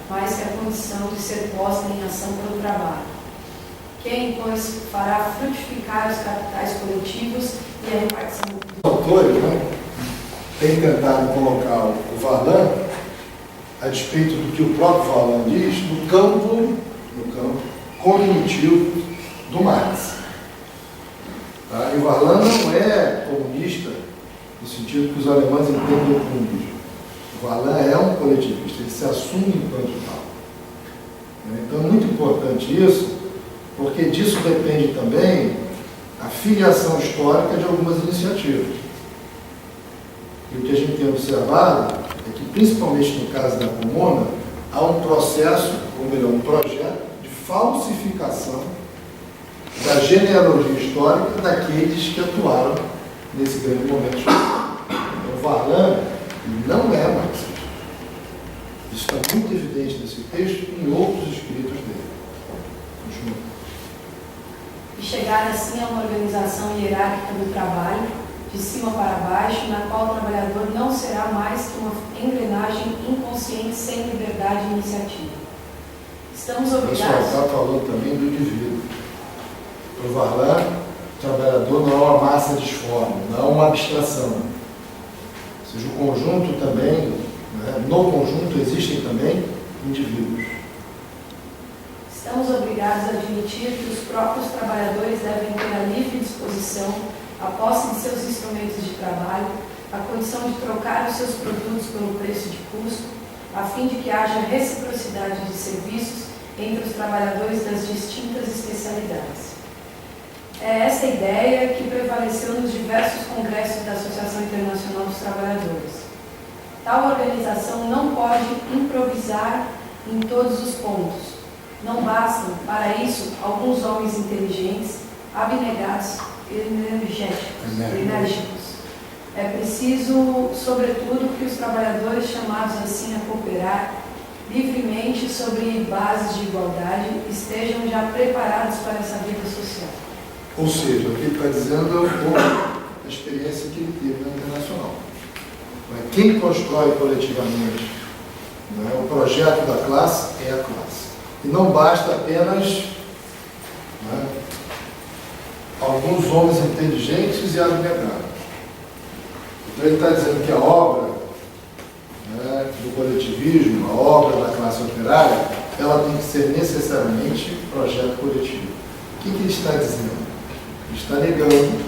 mais que a condição de ser posta em ação pelo trabalho. Quem, pois, fará frutificar os capitais coletivos e a repartição dos autores, né, têm tentado colocar o Varlan, a despeito do que o próprio Varlan diz, no campo cognitivo do Marx. Tá? E o Varlan não é comunista no sentido que os alemães entendem o comunismo. O Varlan é um coletivista, ele se assume enquanto tal. Então é muito importante isso, porque disso depende também a filiação histórica de algumas iniciativas. E o que a gente tem observado é que, principalmente no caso da Comuna, há um processo, ou melhor, um projeto de falsificação da genealogia histórica daqueles que atuaram nesse grande momento histórico. Então, o Varlan não é marxista. Isso está muito evidente nesse texto e em outros escritos dele. Continua. E chegar assim a uma organização hierárquica do trabalho, de cima para baixo, na qual o trabalhador não será mais que uma engrenagem inconsciente sem liberdade e iniciativa. Estamos obrigados... Pessoal, está falando também do indivíduo. Para o Varlan, o trabalhador não é uma massa disforme, não é uma abstração. Ou seja, o conjunto também, né, no conjunto existem também indivíduos. Estamos obrigados a admitir que os próprios trabalhadores devem ter a livre disposição, a posse de seus instrumentos de trabalho, a condição de trocar os seus produtos pelo preço de custo, a fim de que haja reciprocidade de serviços entre os trabalhadores das distintas especialidades. É essa ideia que prevaleceu nos diversos congressos da Associação Internacional dos Trabalhadores. Tal organização não pode improvisar em todos os pontos. Não bastam, para isso, alguns homens inteligentes, abnegados e enérgicos. É preciso, sobretudo, que os trabalhadores chamados assim a cooperar livremente sobre bases de igualdade estejam já preparados para essa vida social. Ou seja, o que ele está dizendo é um pouco da experiência que ele teve na Internacional. Quem constrói coletivamente, né, o projeto da classe é a classe. E não basta apenas, né, alguns homens inteligentes e abnegados. Então ele está dizendo que a obra, né, do coletivismo, a obra da classe operária, ela tem que ser necessariamente projeto coletivo. O que ele está dizendo? Ele está negando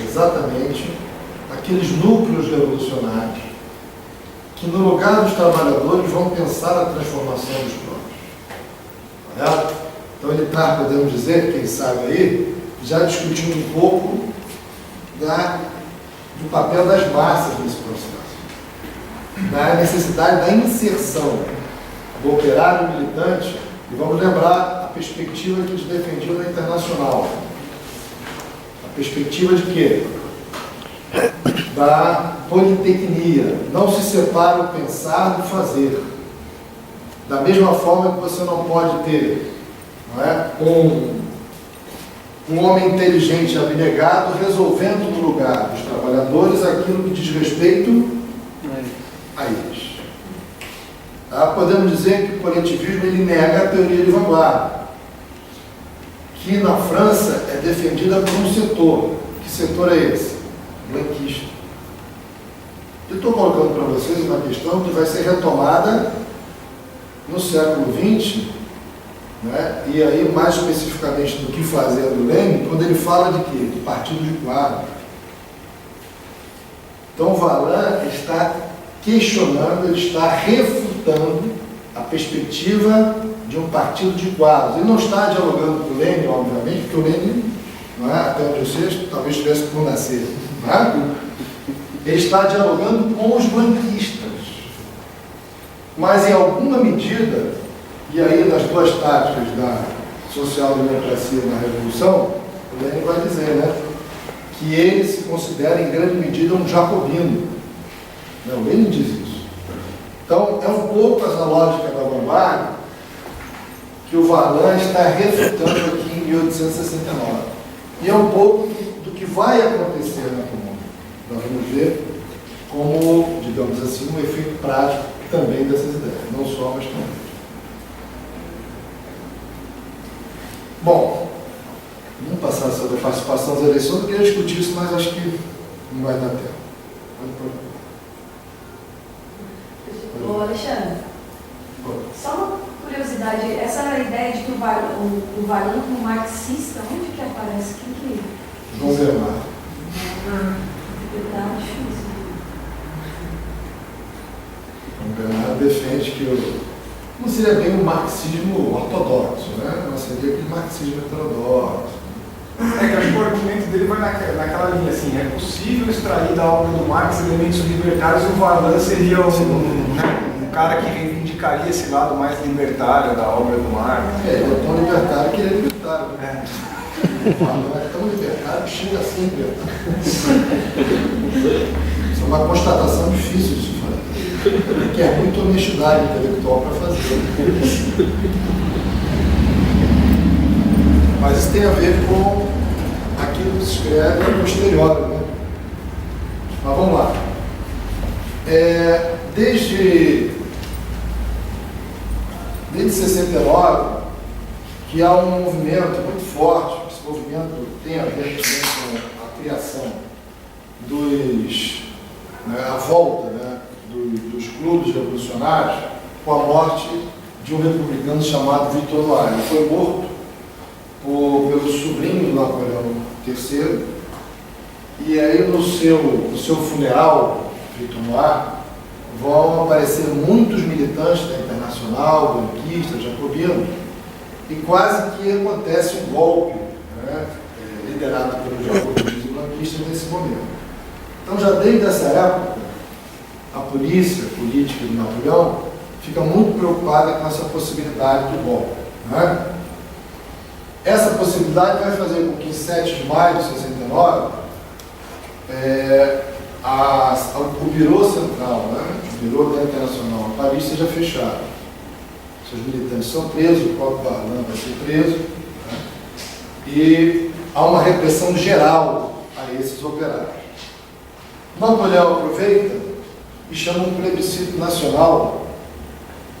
exatamente aqueles núcleos revolucionários que, no lugar dos trabalhadores, vão pensar a transformação dos próprios. Correto? Então ele está, podemos dizer, quem sabe aí, já discutindo um pouco do papel das massas nesse processo, da necessidade da inserção do operário militante, e vamos lembrar a perspectiva que eles defendiam na Internacional. A perspectiva de quê? Da politecnia. Não se separa o pensar do fazer. Da mesma forma que você não pode ter, não é, um homem inteligente abnegado resolvendo no lugar dos trabalhadores aquilo que diz respeito a eles. Tá? Podemos dizer que o coletivismo ele nega a teoria de vanguarda, que na França é defendida por um setor. Que setor é esse? Blanquista. Eu estou colocando para vocês uma questão que vai ser retomada no século XX, né? E aí mais especificamente do que fazer do Lenin, quando ele fala de quê? De partido de quadro. Então Varlan está questionando, ele está refutando a perspectiva de um partido de quadros. Ele não está dialogando com o Lenin, obviamente, porque o Lenin, não é, até onde eu sei, talvez tivesse por nascer. Não é? Ele está dialogando com os blanquistas. Mas em alguma medida, e aí nas duas táticas da social-democracia na Revolução, o Lenin vai dizer, né, que ele se considera em grande medida um jacobino. Não, o Lenin diz isso. Então, é um pouco essa lógica da vanguarda que o Varlan está refutando aqui em 1869. E é um pouco do que vai acontecer na Comuna. Nós vamos ver como, digamos assim, um efeito prático também dessas ideias, não só, mas também. Bom, vamos passar sobre a participação das eleições. Eu queria discutir isso, mas acho que não vai dar tempo. Ô, Alexandre, só uma curiosidade, essa ideia de que o Varlão como marxista, onde que aparece? Quem que... João Bernardo. Tá difícil. João Bernardo defende que não seria bem um marxismo ortodoxo, né? Mas seria aquele marxismo heterodoxo. É que acho que o argumento dele vai naquela linha, assim, é possível extrair da obra do Marx elementos libertários e o Varlan seria um cara que reivindicaria esse lado mais libertário da obra do Marx. Ele é tão libertário que ele é libertário. Né? O Varlan é tão libertário que chega a ser libertário. Isso é uma constatação difícil de se fazer, que é muita honestidade intelectual para fazer. Mas isso tem a ver com aquilo que se escreve a posteriori, né? Mas vamos lá. Desde 69, que há um movimento muito forte, esse movimento tem a ver também com a criação a volta, né, dos clubes revolucionários, com a morte de um republicano chamado Victor Noir. Ele foi morto pelo sobrinho do Napoleão III, e aí no seu funeral, Victor Noir, vão aparecer muitos militantes da Internacional, banquistas, jacobinos, e quase que acontece um golpe, né, liderado pelos jacobinos e banquistas nesse momento. Então, já desde essa época, a polícia política de Napoleão fica muito preocupada com essa possibilidade do golpe, né? Essa possibilidade vai fazer com que em 7 de maio de 69, o Bureau Central, né, o Bureau da Internacional em Paris, seja fechado. Seus militantes são presos, o próprio Varlan vai ser preso, né, e há uma repressão geral a esses operários. Napoleão aproveita e chama um plebiscito nacional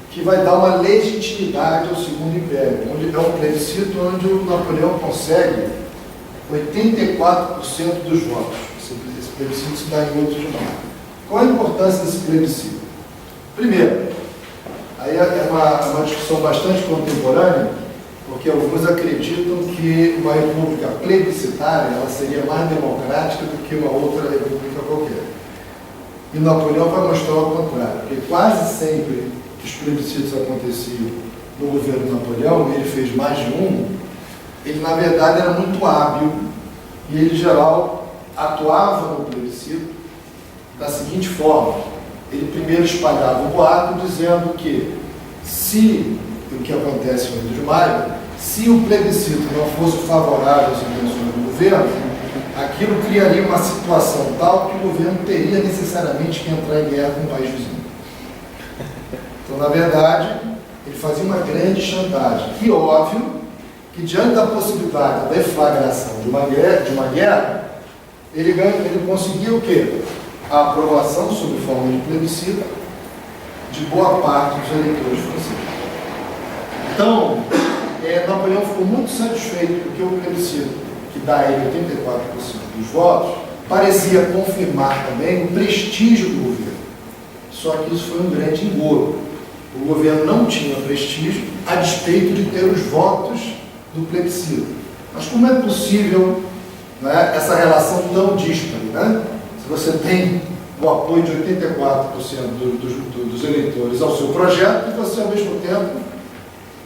que vai dar uma legitimidade ao Segundo Império, onde é um plebiscito onde o Napoleão consegue 84% dos votos. Esse plebiscito se dá em 8 de maio. Qual a importância desse plebiscito? Primeiro, aí é uma discussão bastante contemporânea, porque alguns acreditam que uma república plebiscitária ela seria mais democrática do que uma outra república qualquer. E Napoleão vai mostrar o contrário, porque quase sempre os plebiscitos aconteciam no governo de Napoleão, ele fez mais de um, ele na verdade era muito hábil e ele, em geral, atuava no plebiscito da seguinte forma: ele primeiro espalhava o boato dizendo que se, o que acontece no 8 de maio, se o plebiscito não fosse favorável às intenções do governo, aquilo criaria uma situação tal que o governo teria necessariamente que entrar em guerra com o país vizinho. Então, na verdade, ele fazia uma grande chantagem. E óbvio que, diante da possibilidade da deflagração de uma guerra, ele conseguiu o quê? A aprovação, sob forma de plebiscito, de boa parte dos eleitores franceses. Então, Napoleão ficou muito satisfeito porque o plebiscito, que dá a ele 84% dos votos, parecia confirmar também o prestígio do governo. Só que isso foi um grande engodo. O governo não tinha prestígio a despeito de ter os votos do plebiscito. Mas como é possível, né, essa relação tão díspare, né? Se você tem o apoio de 84% dos eleitores ao seu projeto e você, ao mesmo tempo,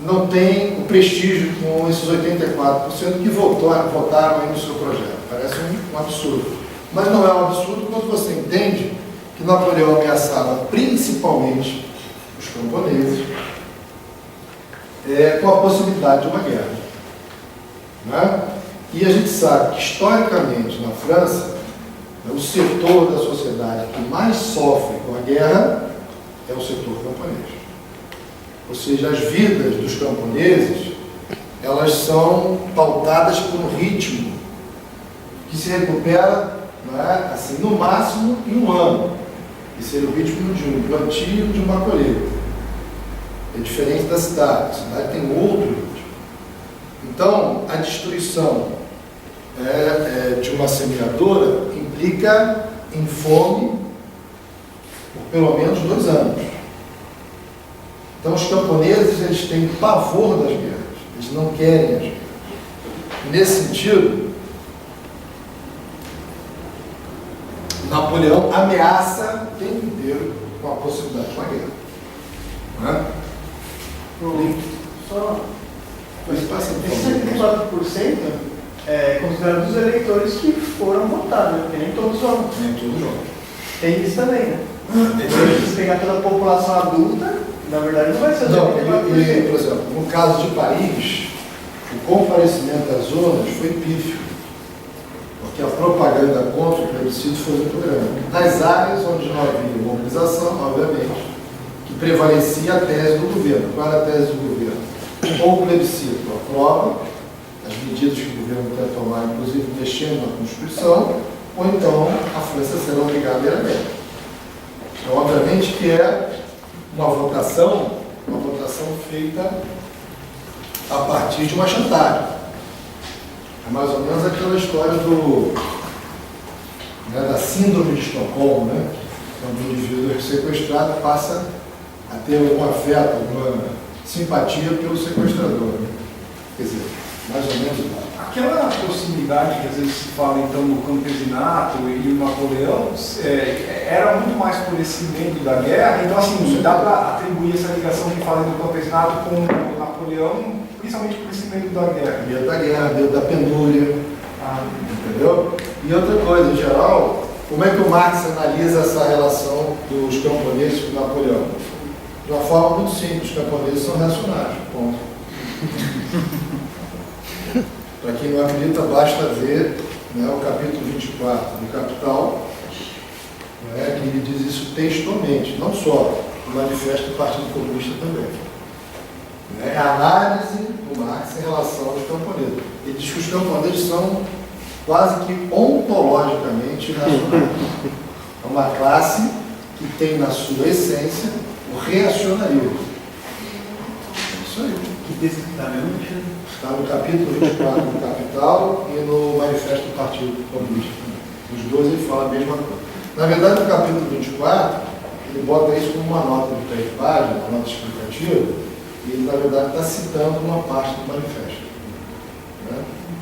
não tem o prestígio com esses 84% que votaram aí no seu projeto. Parece um absurdo. Mas não é um absurdo quando você entende que Napoleão ameaçava principalmente os camponeses com a possibilidade de uma guerra. Né? E a gente sabe que, historicamente, na França, o setor da sociedade que mais sofre com a guerra é o setor camponês. Ou seja, as vidas dos camponeses, elas são pautadas por um ritmo que se recupera, né, assim, no máximo em um ano. que seria o ritmo de um plantio e de uma colheita. É diferente da cidade. A cidade tem outro ritmo. Então, a destruição de uma semeadora implica em fome por pelo menos 2 anos. Então, os camponeses, eles têm pavor das guerras. Eles não querem as guerras. Nesse sentido, Napoleão ameaça o tempo inteiro com a possibilidade de uma guerra. Não é? Só Mas passa esses 74% é considerado os eleitores que foram votar, né? Porque nem todos vão. Nem tudo jogo. Tem isso também, né? Se pegar toda a população adulta, na verdade não vai ser os Não, 74%. por exemplo, no caso de Paris, o comparecimento das zonas foi pífio, porque a propaganda contra o plebiscito foi muito grande. Nas áreas onde não havia mobilização, obviamente, que prevalecia a tese do governo. Qual era a tese do governo? Ou o plebiscito aprova as medidas que o governo quer tomar, inclusive mexendo na Constituição, ou então a França será obrigada a ir à guerra. Então, obviamente que é uma votação feita a partir de uma chantagem. É mais ou menos aquela história da síndrome de Estocolmo, né? Quando o indivíduo é sequestrado passa a ter algum afeto, alguma simpatia pelo sequestrador. Né? Quer dizer, mais ou menos igual. Aquela possibilidade que às vezes se fala então no campesinato e o Napoleão era muito mais por esse medo da guerra, então assim, dá para atribuir essa ligação que fala do campesinato com o Napoleão, principalmente por esse medo da guerra. Medo da guerra, medo da pendúria, entendeu? E outra coisa, em geral, como é que o Marx analisa essa relação dos camponeses com Napoleão? De uma forma muito simples, os camponeses são reacionários, ponto. Para quem não acredita, basta ver, né, o capítulo 24 do Capital, né, que ele diz isso textualmente, não só no manifesto do Partido Comunista também. É a análise do Marx em relação aos camponeses. Ele diz que os camponeses são quase que ontologicamente reacionários. É uma classe que tem na sua essência o reacionarismo. É isso aí. Que texto que está mesmo? Está no capítulo 24 do Capital e no Manifesto do Partido Comunista. Os dois ele fala a mesma coisa. Na verdade, no capítulo 24, ele bota isso como uma nota de 3 páginas, uma nota explicativa, e ele, na verdade, está citando uma parte do manifesto. Né?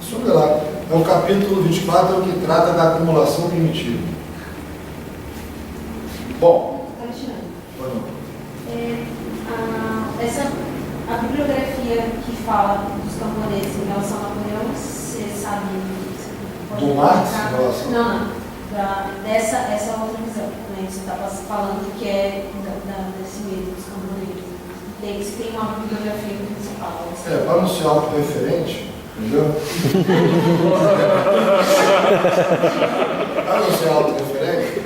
Sobre lá. É o capítulo 24 é o que trata da acumulação primitiva. Bom. Alexandre, a bibliografia que fala dos camponeses em relação a Napoleão, você sabe? Você Do Marx em relação? Não. Essa outra visão, né? Você está falando que é desse medo dos camponeses. Se tem uma bibliografia que você fala. Para não ser autorreferente, entendeu? Para não ser autorreferente,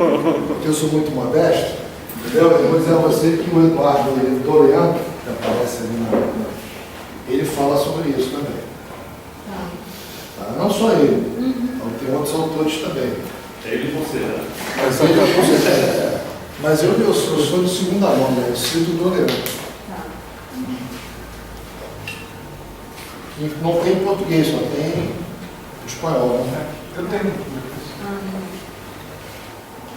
porque eu sou muito modesto, entendeu? Eu vou dizer a você que o Eduardo Dorian, que aparece ali ele fala sobre isso também. Tá? Não só ele, tem outros autores também. Ele e você, né? Mas eu sou de segunda mão, né? Eu cito o Dorian. E não tem português, só tem espanhol, né? Eu tenho.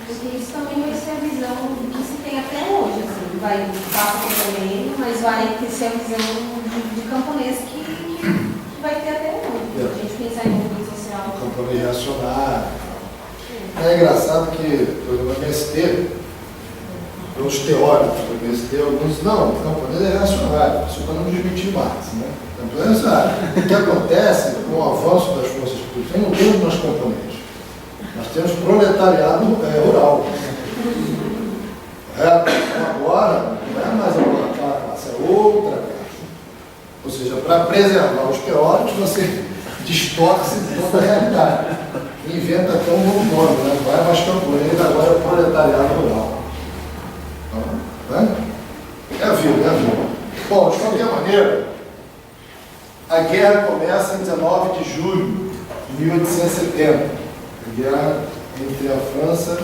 Porque isso também vai ser a visão que se tem até hoje, assim, vai passa também, mas vai ser a visão de camponês que vai ter até hoje. A gente pensar em movimento social. Camponês reacionário. É engraçado que, por exemplo, no MST, os teóricos do MST, alguns não, o camponês é reacionário, isso para não desmentir Marx, né? O camponês é reacionário. O que acontece com o avanço das forças políticas, não temos mais camponeses. Nós temos proletariado rural. Então agora não é mais aquela classe, é outra classe. Ou seja, para preservar os teóricos, você distorce toda a realidade. Inventa até um novo nome, né? Não é mais camponês, agora é proletariado rural. É a vida, é a vida. Bom, de qualquer maneira, a guerra começa em 19 de julho de 1870. A guerra entre a França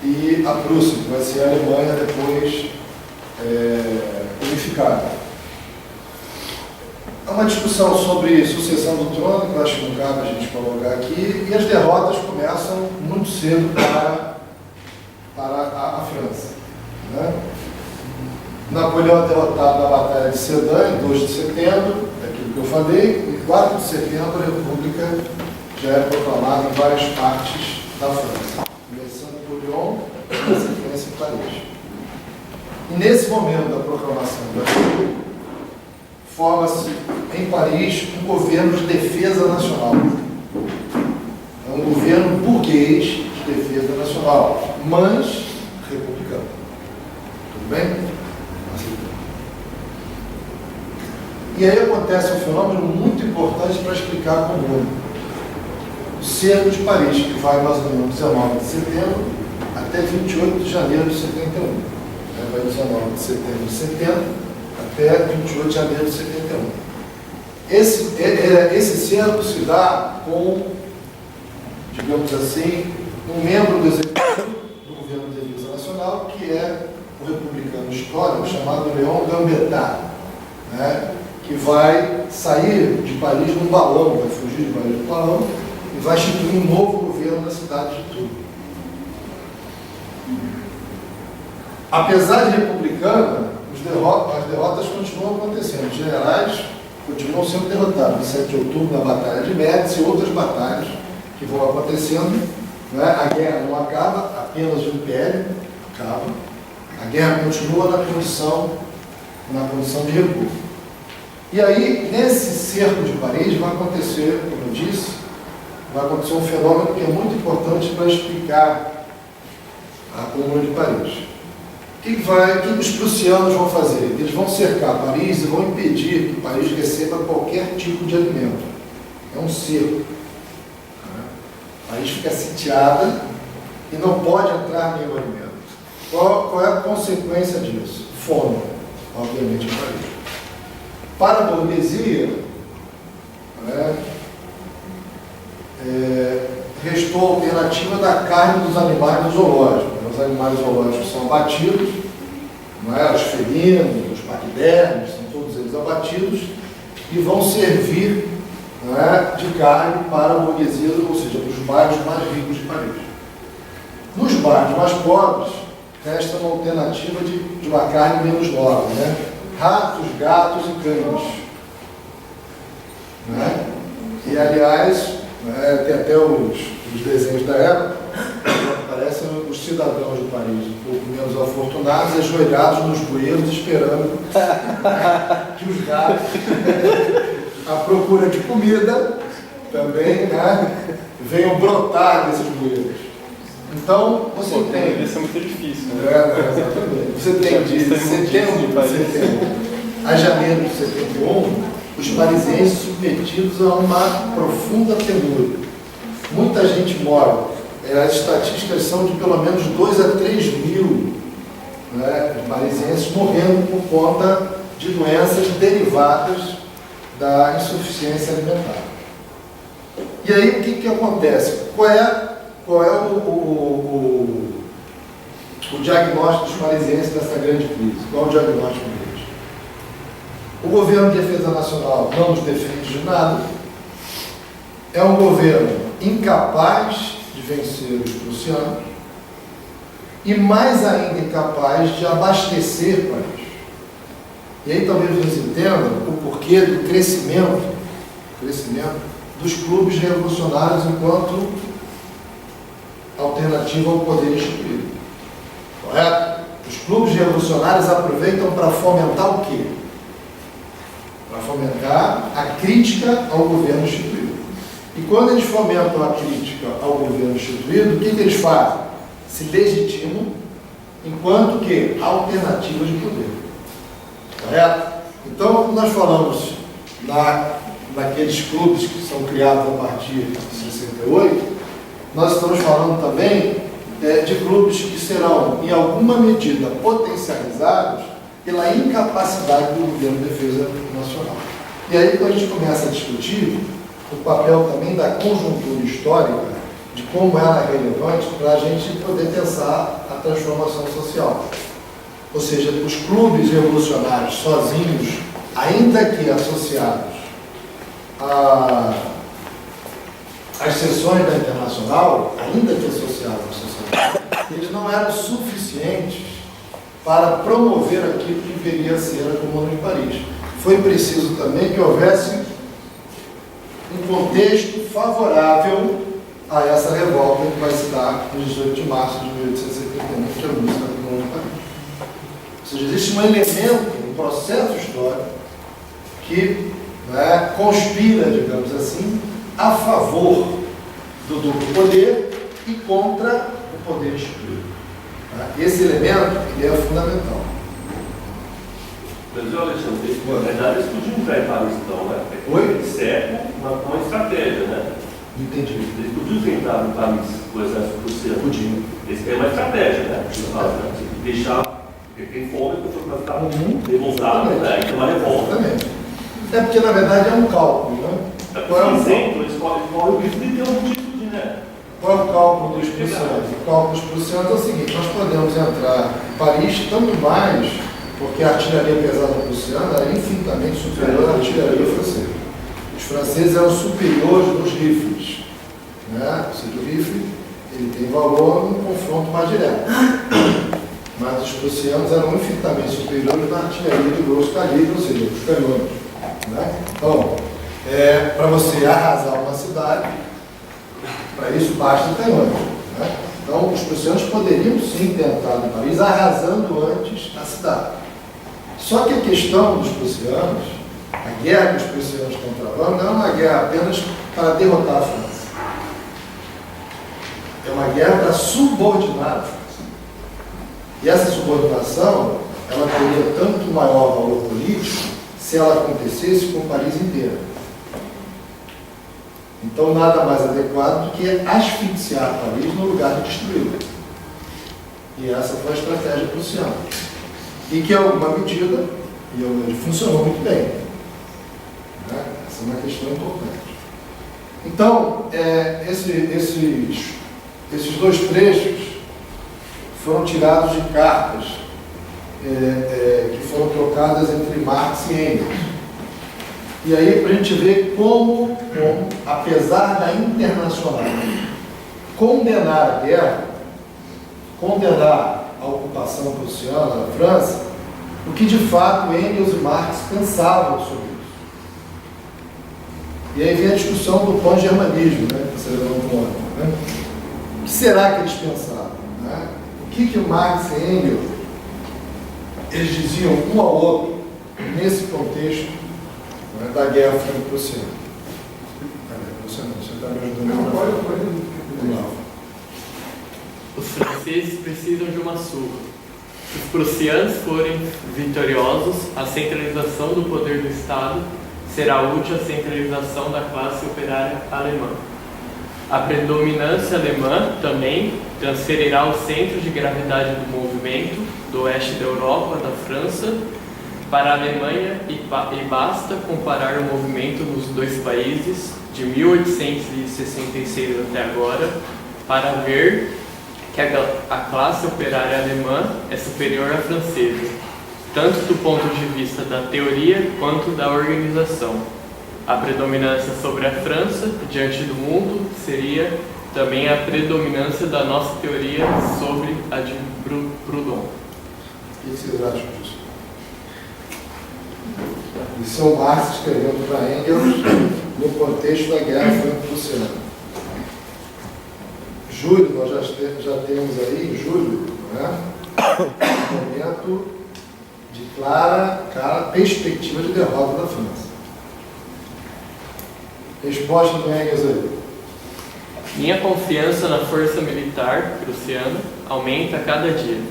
e a Prússia, que vai ser a Alemanha depois unificada. Há uma discussão sobre sucessão do trono, que eu acho que não cabe a gente colocar aqui, e as derrotas começam muito cedo para a França. Né? Napoleão é derrotado na Batalha de Sedan, em 2 de setembro, aquilo que eu falei, e 4 de setembro a República já é proclamada em várias partes da França, começando por Lyon e na sequência em Paris. E nesse momento da proclamação da República, forma-se em Paris um governo de defesa nacional. É um governo burguês de defesa nacional, mas republicano. Tudo bem? E aí acontece um fenômeno muito importante para explicar como o cerco de Paris, que vai mais ou menos 19 de setembro até 28 de janeiro de 71. Vai 19 de setembro de 70 até 28 de janeiro de 71. Esse cerco se dá com, digamos assim, um membro do executivo do governo de defesa nacional, que é o republicano histórico chamado Léon Gambetta, né? Que vai sair de Paris num balão, vai fugir de Paris num balão e vai instituir um novo governo na cidade de Tours. Apesar de republicana, as derrotas continuam acontecendo. Os generais continuam sendo derrotados. Em 7 de outubro, na Batalha de Metz e outras batalhas que vão acontecendo. Né? A guerra não acaba, apenas o império acaba. A guerra continua na condição de república. E aí, nesse cerco de Paris, vai acontecer, como eu disse, vai acontecer um fenômeno que é muito importante para explicar a Comuna de Paris. O que os prussianos vão fazer? Eles vão cercar Paris e vão impedir que Paris receba qualquer tipo de alimento. É um cerco. Paris fica sitiada e não pode entrar nenhum alimento. Qual é a consequência disso? Fome, obviamente, em Paris. Para a burguesia, restou a alternativa da carne dos animais do zoológico. Os animais zoológicos são abatidos, os felinos, os paquidermes, são todos eles abatidos e vão servir de carne para a burguesia, ou seja, dos bairros mais ricos de Paris. Nos bairros mais pobres, resta uma alternativa de uma carne menos nobre, ratos, gatos e cães. E, aliás, tem até os desenhos da época, parecem os cidadãos de Paris, um pouco menos afortunados, ajoelhados nos bueiros, esperando que os gatos, à procura de comida, também venham brotar desses bueiros. Então, você tem... Isso é muito difícil, exatamente. Você tem de setembro a janeiro de 71, os parisienses submetidos a uma profunda penúria. Muita gente mora. As estatísticas são de pelo menos 2 a 3 mil parisienses morrendo por conta de doenças derivadas da insuficiência alimentar. E aí o que acontece? Qual é o diagnóstico dos parisienses dessa grande crise? Qual é o diagnóstico deles? O governo de defesa nacional não os defende de nada. É um governo incapaz de vencer os prussianos e, mais ainda, incapaz de abastecer Paris. E aí talvez vocês entendam o porquê do crescimento dos clubes revolucionários enquanto alternativa ao poder instituído. Correto? Os clubes revolucionários aproveitam para fomentar o quê? Para fomentar a crítica ao governo instituído. E quando eles fomentam a crítica ao governo instituído, o que eles fazem? Se legitimam enquanto que alternativas de poder. Correto? Então, nós falamos naqueles clubes que são criados a partir de 68, nós estamos falando também de clubes que serão, em alguma medida, potencializados pela incapacidade do governo de defesa nacional. E aí, quando a gente começa a discutir o papel também da conjuntura histórica de como ela é relevante para a gente poder pensar a transformação social. Ou seja, os clubes revolucionários sozinhos, ainda que associados às sessões da Internacional, ainda que associados à sociedade, eles não eram suficientes para promover aquilo que deveria ser a Comuna de Paris. Foi preciso também que houvesse um contexto favorável a essa revolta que vai se dar no 18 de março de 1871, que é a música da Comuna de Paris. Ou seja, existe um elemento, um processo histórico que conspira, digamos assim, a favor do duplo poder e contra o poder instituído. Esse elemento ele é fundamental. Mas, Alexandre, na verdade, eles podiam entrar em Paris, então, né? Oi? Certo, uma estratégia, né? Entendi. Eles podiam entrar em Paris, o exército prussiano. Podiam. Esse é uma estratégia, né? Deixar, porque tem fome, a pessoa vai ficar revoltada, né? Então, uma revolta. Exatamente. É porque, na verdade, é um cálculo, né? Por exemplo, eles correm o risco de ter um título de, né? Qual é o cálculo dos prussianos? O cálculo dos prussianos é o seguinte: nós podemos entrar em Paris tanto mais porque a artilharia pesada prussiana era infinitamente superior à artilharia francesa. Os franceses eram superiores nos rifles, né? Ou seja, o rifle ele tem valor num confronto mais direto. Mas os prussianos eram infinitamente superiores na artilharia de grosso calibre, ou seja, os canhões. Né? Então, para você arrasar uma cidade, para isso basta canhões. Né? Então, os prussianos poderiam sim ter entrado em Paris arrasando antes a cidade. Só que a questão dos prussianos, a guerra que os prussianos estão travando, não é uma guerra apenas para derrotar a França. É uma guerra para subordinar a França. E essa subordinação, ela teria tanto maior valor político se ela acontecesse com Paris inteira. Então, nada mais adequado do que asfixiar Paris no lugar de destruí-la. E essa foi a estratégia prussiana. E que, em alguma medida, funcionou muito bem. Né? Essa é uma questão importante. Então, esses dois trechos foram tirados de cartas que foram trocadas entre Marx e Engels. E aí, para a gente ver como, apesar da Internacional condenar a guerra, condenar a ocupação prussiana da França, o que de fato Engels e Marx pensavam sobre isso. E aí vem a discussão do pan-germanismo, né, que vocês vão falar, né? O que será que eles pensavam? Né? O que Marx e Engels eles diziam um ao outro nesse contexto, né, da guerra franco-prussiana? Você está me ajudando? Não, pode. Os franceses precisam de uma surra. Se os prussianos forem vitoriosos, a centralização do poder do Estado será útil à centralização da classe operária alemã. A predominância alemã também transferirá o centro de gravidade do movimento do oeste da Europa, da França, para a Alemanha e basta comparar o movimento nos dois países de 1866 até agora para ver que a classe operária alemã é superior à francesa, tanto do ponto de vista da teoria quanto da organização. A predominância sobre a França diante do mundo seria também a predominância da nossa teoria sobre a de Proudhon. O que vocês acham disso? Isso é o Marx escrevendo para Engels no contexto da guerra franco-prussiana. Julho, nós já temos aí, em julho, né, um momento de clara perspectiva de derrota da França. Resposta do Engels aí. Minha confiança na força militar prussiana aumenta a cada dia.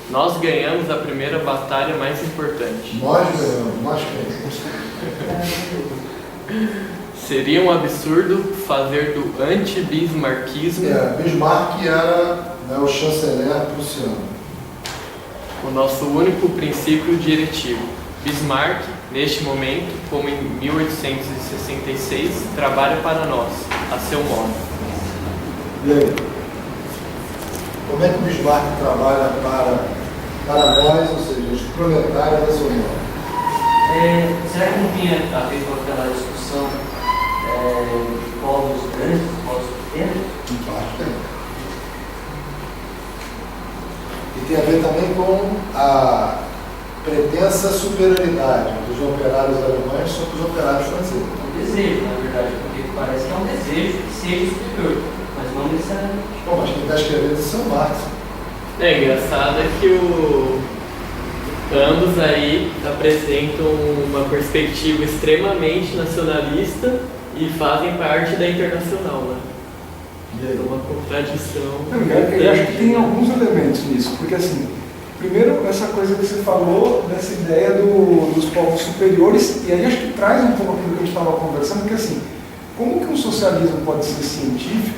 Nós ganhamos a primeira batalha mais importante. Nós ganhamos, nós ganhamos. Seria um absurdo fazer do anti-bismarckismo Bismarck era, né, o chanceler prussiano. o nosso único princípio diretivo. Bismarck, neste momento, como em 1866, trabalha para nós, a seu modo. E aí? Como é que o Bismarck trabalha para nós, ou seja, os proletários da sua obra? Será que não tinha a ver com aquela discussão de povos grandes, povos pequenos? Em parte tem. E tem a ver também com a pretensa superioridade dos operários alemães sobre os operários franceses. Um desejo, na verdade, porque parece que é um desejo que seja superior, mas não necessariamente. Bom, mas quem está escrevendo é São Marx. É engraçado é que ambos aí apresentam uma perspectiva extremamente nacionalista e fazem parte da Internacional, né? É uma contradição. Eu acho que tem alguns elementos nisso, porque assim, primeiro essa coisa que você falou, dessa ideia dos povos superiores, e aí acho que traz um pouco aquilo que a gente estava conversando, porque assim, como que um socialismo pode ser científico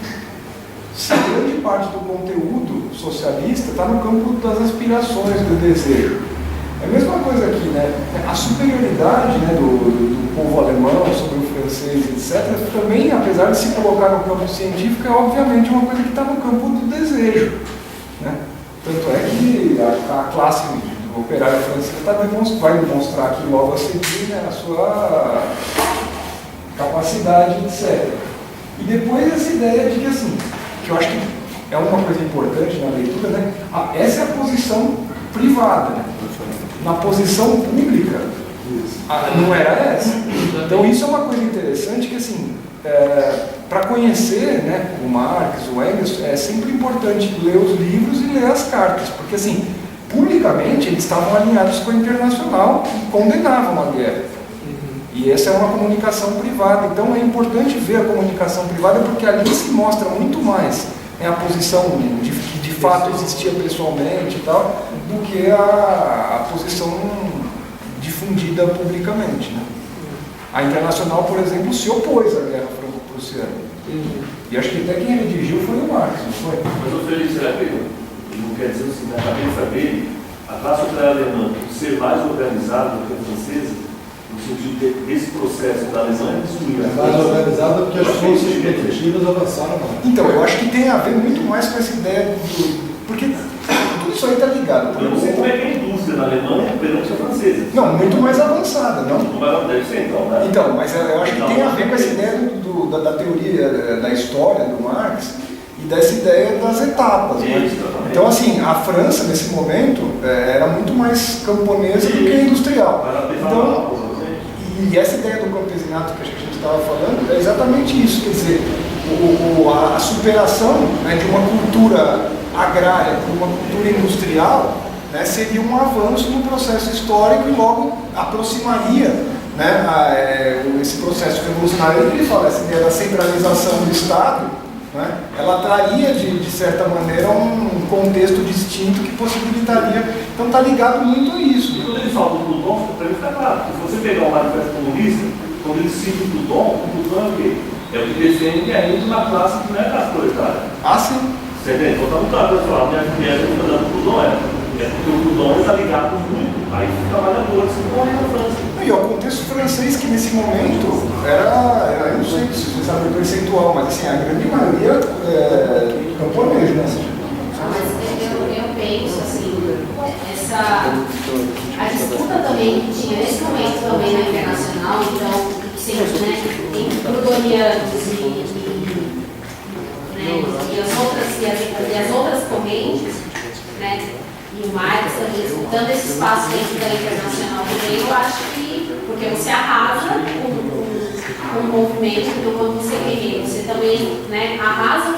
se grande parte do conteúdo socialista está no campo das aspirações, do desejo? É a mesma coisa aqui, né? A superioridade, né, do povo alemão sobre o francês, etc., também, apesar de se colocar no campo científico, é obviamente uma coisa que está no campo do desejo, né? Tanto é que a classe do operário francês vai demonstrar aqui logo a seguir, né, a sua capacidade, etc. E depois essa ideia de que, assim, que eu acho que é uma coisa importante na leitura, né? Essa é a posição privada, né? Na posição pública, não era essa. Então isso é uma coisa interessante que, assim, para conhecer, né, o Marx, o Engels, é sempre importante ler os livros e ler as cartas, porque, assim, publicamente eles estavam alinhados com a Internacional e condenavam a guerra. E essa é uma comunicação privada, então é importante ver a comunicação privada porque ali se mostra muito mais, né, a posição que de fato existia pessoalmente e tal, do que a posição difundida publicamente, né? A Internacional, por exemplo, se opôs à guerra franco-prussiana. E acho que até quem redigiu foi o Marx, não foi? Mas o Felipe, será que não quer dizer assim, na cabeça dele, a classe operária alemã ser mais organizada do que a francesa, no sentido desse processo da Alemanha destruir É mais organizada porque as forças competitivas avançaram mais. Então, eu acho que tem a ver muito mais com essa ideia porque tudo isso aí está ligado. Eu não sei como é que é a indústria na Alemanha perante a francesa. Não, muito mais avançada, não? Mas deve ser então, né? Então, mas eu acho que tem a ver com essa ideia da teoria da história do Marx e dessa ideia das etapas, né? Então, assim, a França, nesse momento, era muito mais camponesa do que industrial. Então, e essa ideia do campesinato que a gente estava falando é exatamente isso, quer dizer, a superação, né, de uma cultura agrária por uma cultura industrial, né, seria um avanço no processo histórico e logo aproximaria, né, esse processo revolucionário que ele fala, essa ideia da centralização do Estado, né, ela traria de certa maneira um contexto distinto que possibilitaria, então está ligado muito a isso. E quando ele fala do Proudhon, para ele fica claro, porque se você pegar o manifesto comunista, quando ele cita o Proudhon é o quê? É o que defende ainda uma classe que não é a classe proletária. Ah, sim. Você entende? Então está muito claro para falar, minha mulher está dando o Proudhon é porque o Proudhon está ligado muito aí os trabalhadores que morrem na França. E o contexto francês que nesse momento era, eu não sei se você sabe o percentual, mas assim, a grande maioria camponês, né? Mas eu penso assim, a disputa também que tinha nesse momento também na Internacional, então, sempre, né, entre proudhonianos e as outras correntes, né, e o Marx também disputando esse espaço dentro da Internacional também, eu acho que, porque você arrasa com o movimento, então quando você guerreiro, você também, né, arrasa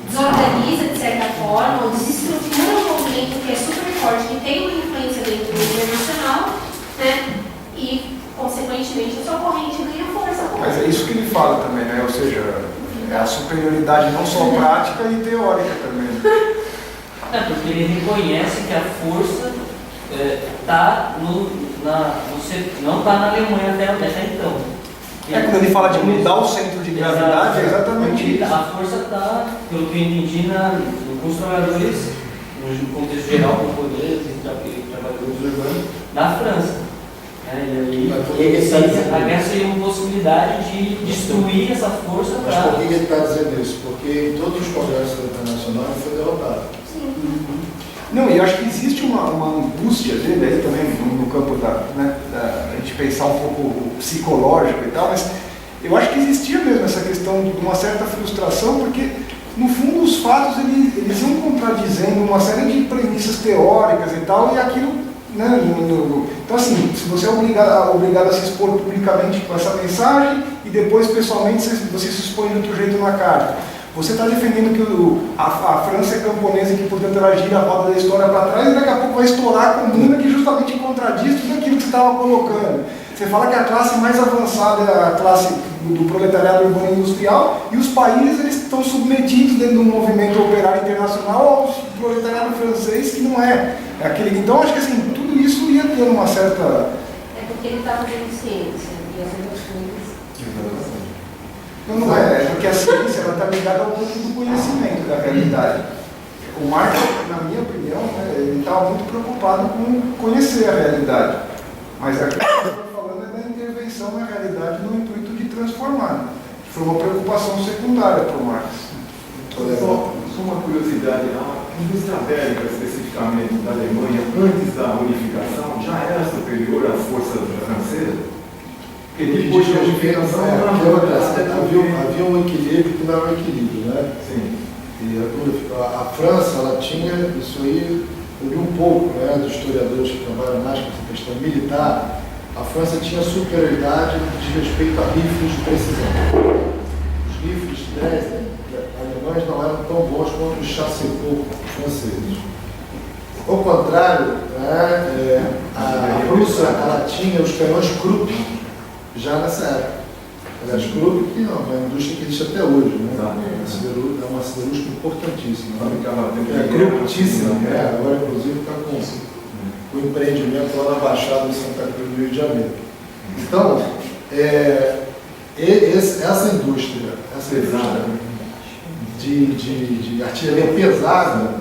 desorganiza de certa forma, ou desestrutura um movimento que é super forte, que tem uma influência dentro do internacional, né, e consequentemente a sua corrente ganha força. Mas é isso que ele fala também, né? Ou seja, é a superioridade não só prática e teórica também. Porque ele reconhece que a força não está na Alemanha até então. Quando ele fala de mudar o centro de gravidade, é exatamente isso. A força está, pelo que eu entendi, nos trabalhadores, no contexto geral, camponeses e trabalhadores urbanos, da França. E A guerra seria uma possibilidade de destruir essa força Mas para... por que ele está dizendo isso? Porque em todos os congressos internacionais ele foi derrotado. Não, e eu acho que existe uma angústia dele aí também no campo da a gente pensar um pouco psicológico e tal, mas eu acho que existia mesmo essa questão de uma certa frustração, porque no fundo os fatos eles iam contradizendo uma série de premissas teóricas e tal, e aquilo, né, então assim, se você é obrigado a se expor publicamente com essa mensagem e depois pessoalmente você se expõe de outro jeito na carta. Você está defendendo que a França é camponesa e que, portanto, ela gira a roda da história para trás e daqui a pouco vai estourar a comuna que justamente contradiz tudo aquilo que você estava colocando. Você fala que a classe mais avançada é a classe do proletariado urbano industrial e os países eles estão submetidos dentro do movimento operário internacional ao proletariado francês, que não é aquele. Então, acho que assim, tudo isso ia ter uma certa... É porque ele está fazendo ciência e as outras coisas... Não é porque a ciência está ligada ao mundo do conhecimento da realidade. O Marx, na minha opinião, né, ele estava muito preocupado com conhecer a realidade. Mas aqui que eu estou falando é da intervenção na realidade no intuito de transformar. Foi uma preocupação secundária para o Marx. Só uma curiosidade, a indústria bélica, especificamente da Alemanha, antes da unificação, já era superior às forças francesas? Porque depois da unificação, havia um equilíbrio que não era um equilíbrio, né? Sim. E a França, ela tinha, isso aí, eu li um pouco, né, dos historiadores que trabalham mais com essa questão militar, a França tinha superioridade de respeito a rifles de precisão. Os rifles de Dresden alemães não eram tão bons quanto os chassepot franceses. Ao contrário, né, a Prússia ela tinha os canhões Krupp já nessa época. Aliás, Krupp que é uma indústria que existe até hoje, né? É uma siderúrgica importantíssima. É Krupptíssima, né? Agora inclusive está com o empreendimento lá na Baixada de Santa Cruz do Rio de Janeiro. Então, essa indústria de artilharia pesada,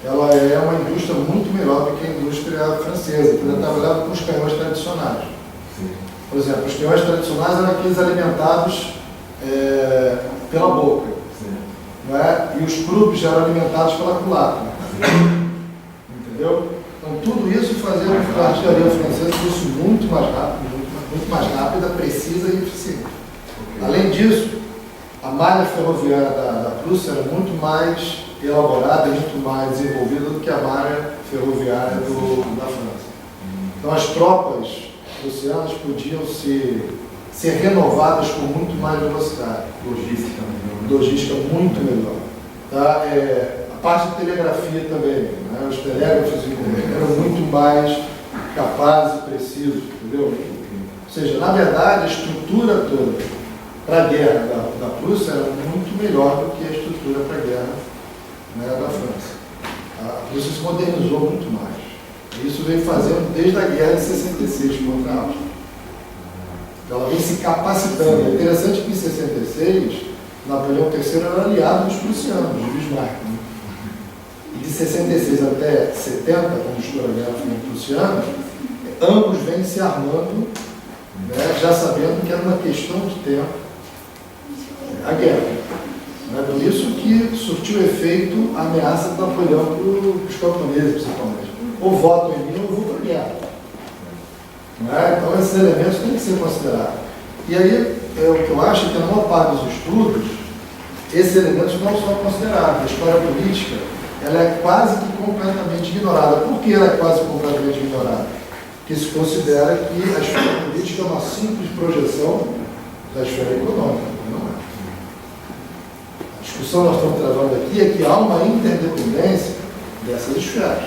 ela é uma indústria muito melhor do que a indústria francesa, que ainda trabalhava com os canhões tradicionais. Por exemplo, os canhões tradicionais eram aqueles alimentados pela boca, não é? E os Krupps eram alimentados pela culatra. Entendeu? Então, tudo isso fazia com que a artilharia francesa fosse muito mais rápida, precisa e eficiente. Além disso, a malha ferroviária da Prússia era muito mais elaborada, muito mais desenvolvida do que a malha ferroviária da França. Então, as tropas prussianas podiam ser renovadas com muito mais velocidade. Logística muito melhor. Tá? A parte de telegrafia também, né? Os telégrafos eram muito mais capazes e precisos, entendeu? Ou seja, na verdade, a estrutura toda para a guerra da Prússia era muito melhor do que a estrutura para a guerra, né, da França. A Prússia se modernizou muito mais. Isso veio fazendo desde a guerra de 66 contra a Áustria. Ela vem se capacitando. É interessante que em 66, Napoleão III era aliado dos prussianos, de Bismarck. Né? E de 66 até 70, quando estoura a guerra prussiana, ambos vêm se armando, né, já sabendo que era uma questão de tempo a guerra. Né? Por isso que surtiu efeito a ameaça de Napoleão para os camponeses, principalmente. Ou votam em mim ou vou para a guerra. Né? Então, esses elementos têm que ser considerados. E aí, o que eu acho é que na maior parte dos estudos, esses elementos não são considerados. A história política, ela é quase que completamente ignorada. Por que ela é quase completamente ignorada? Porque se considera que a esfera política é uma simples projeção da esfera econômica. Não é. A discussão que nós estamos travando aqui é que há uma interdependência dessas esferas.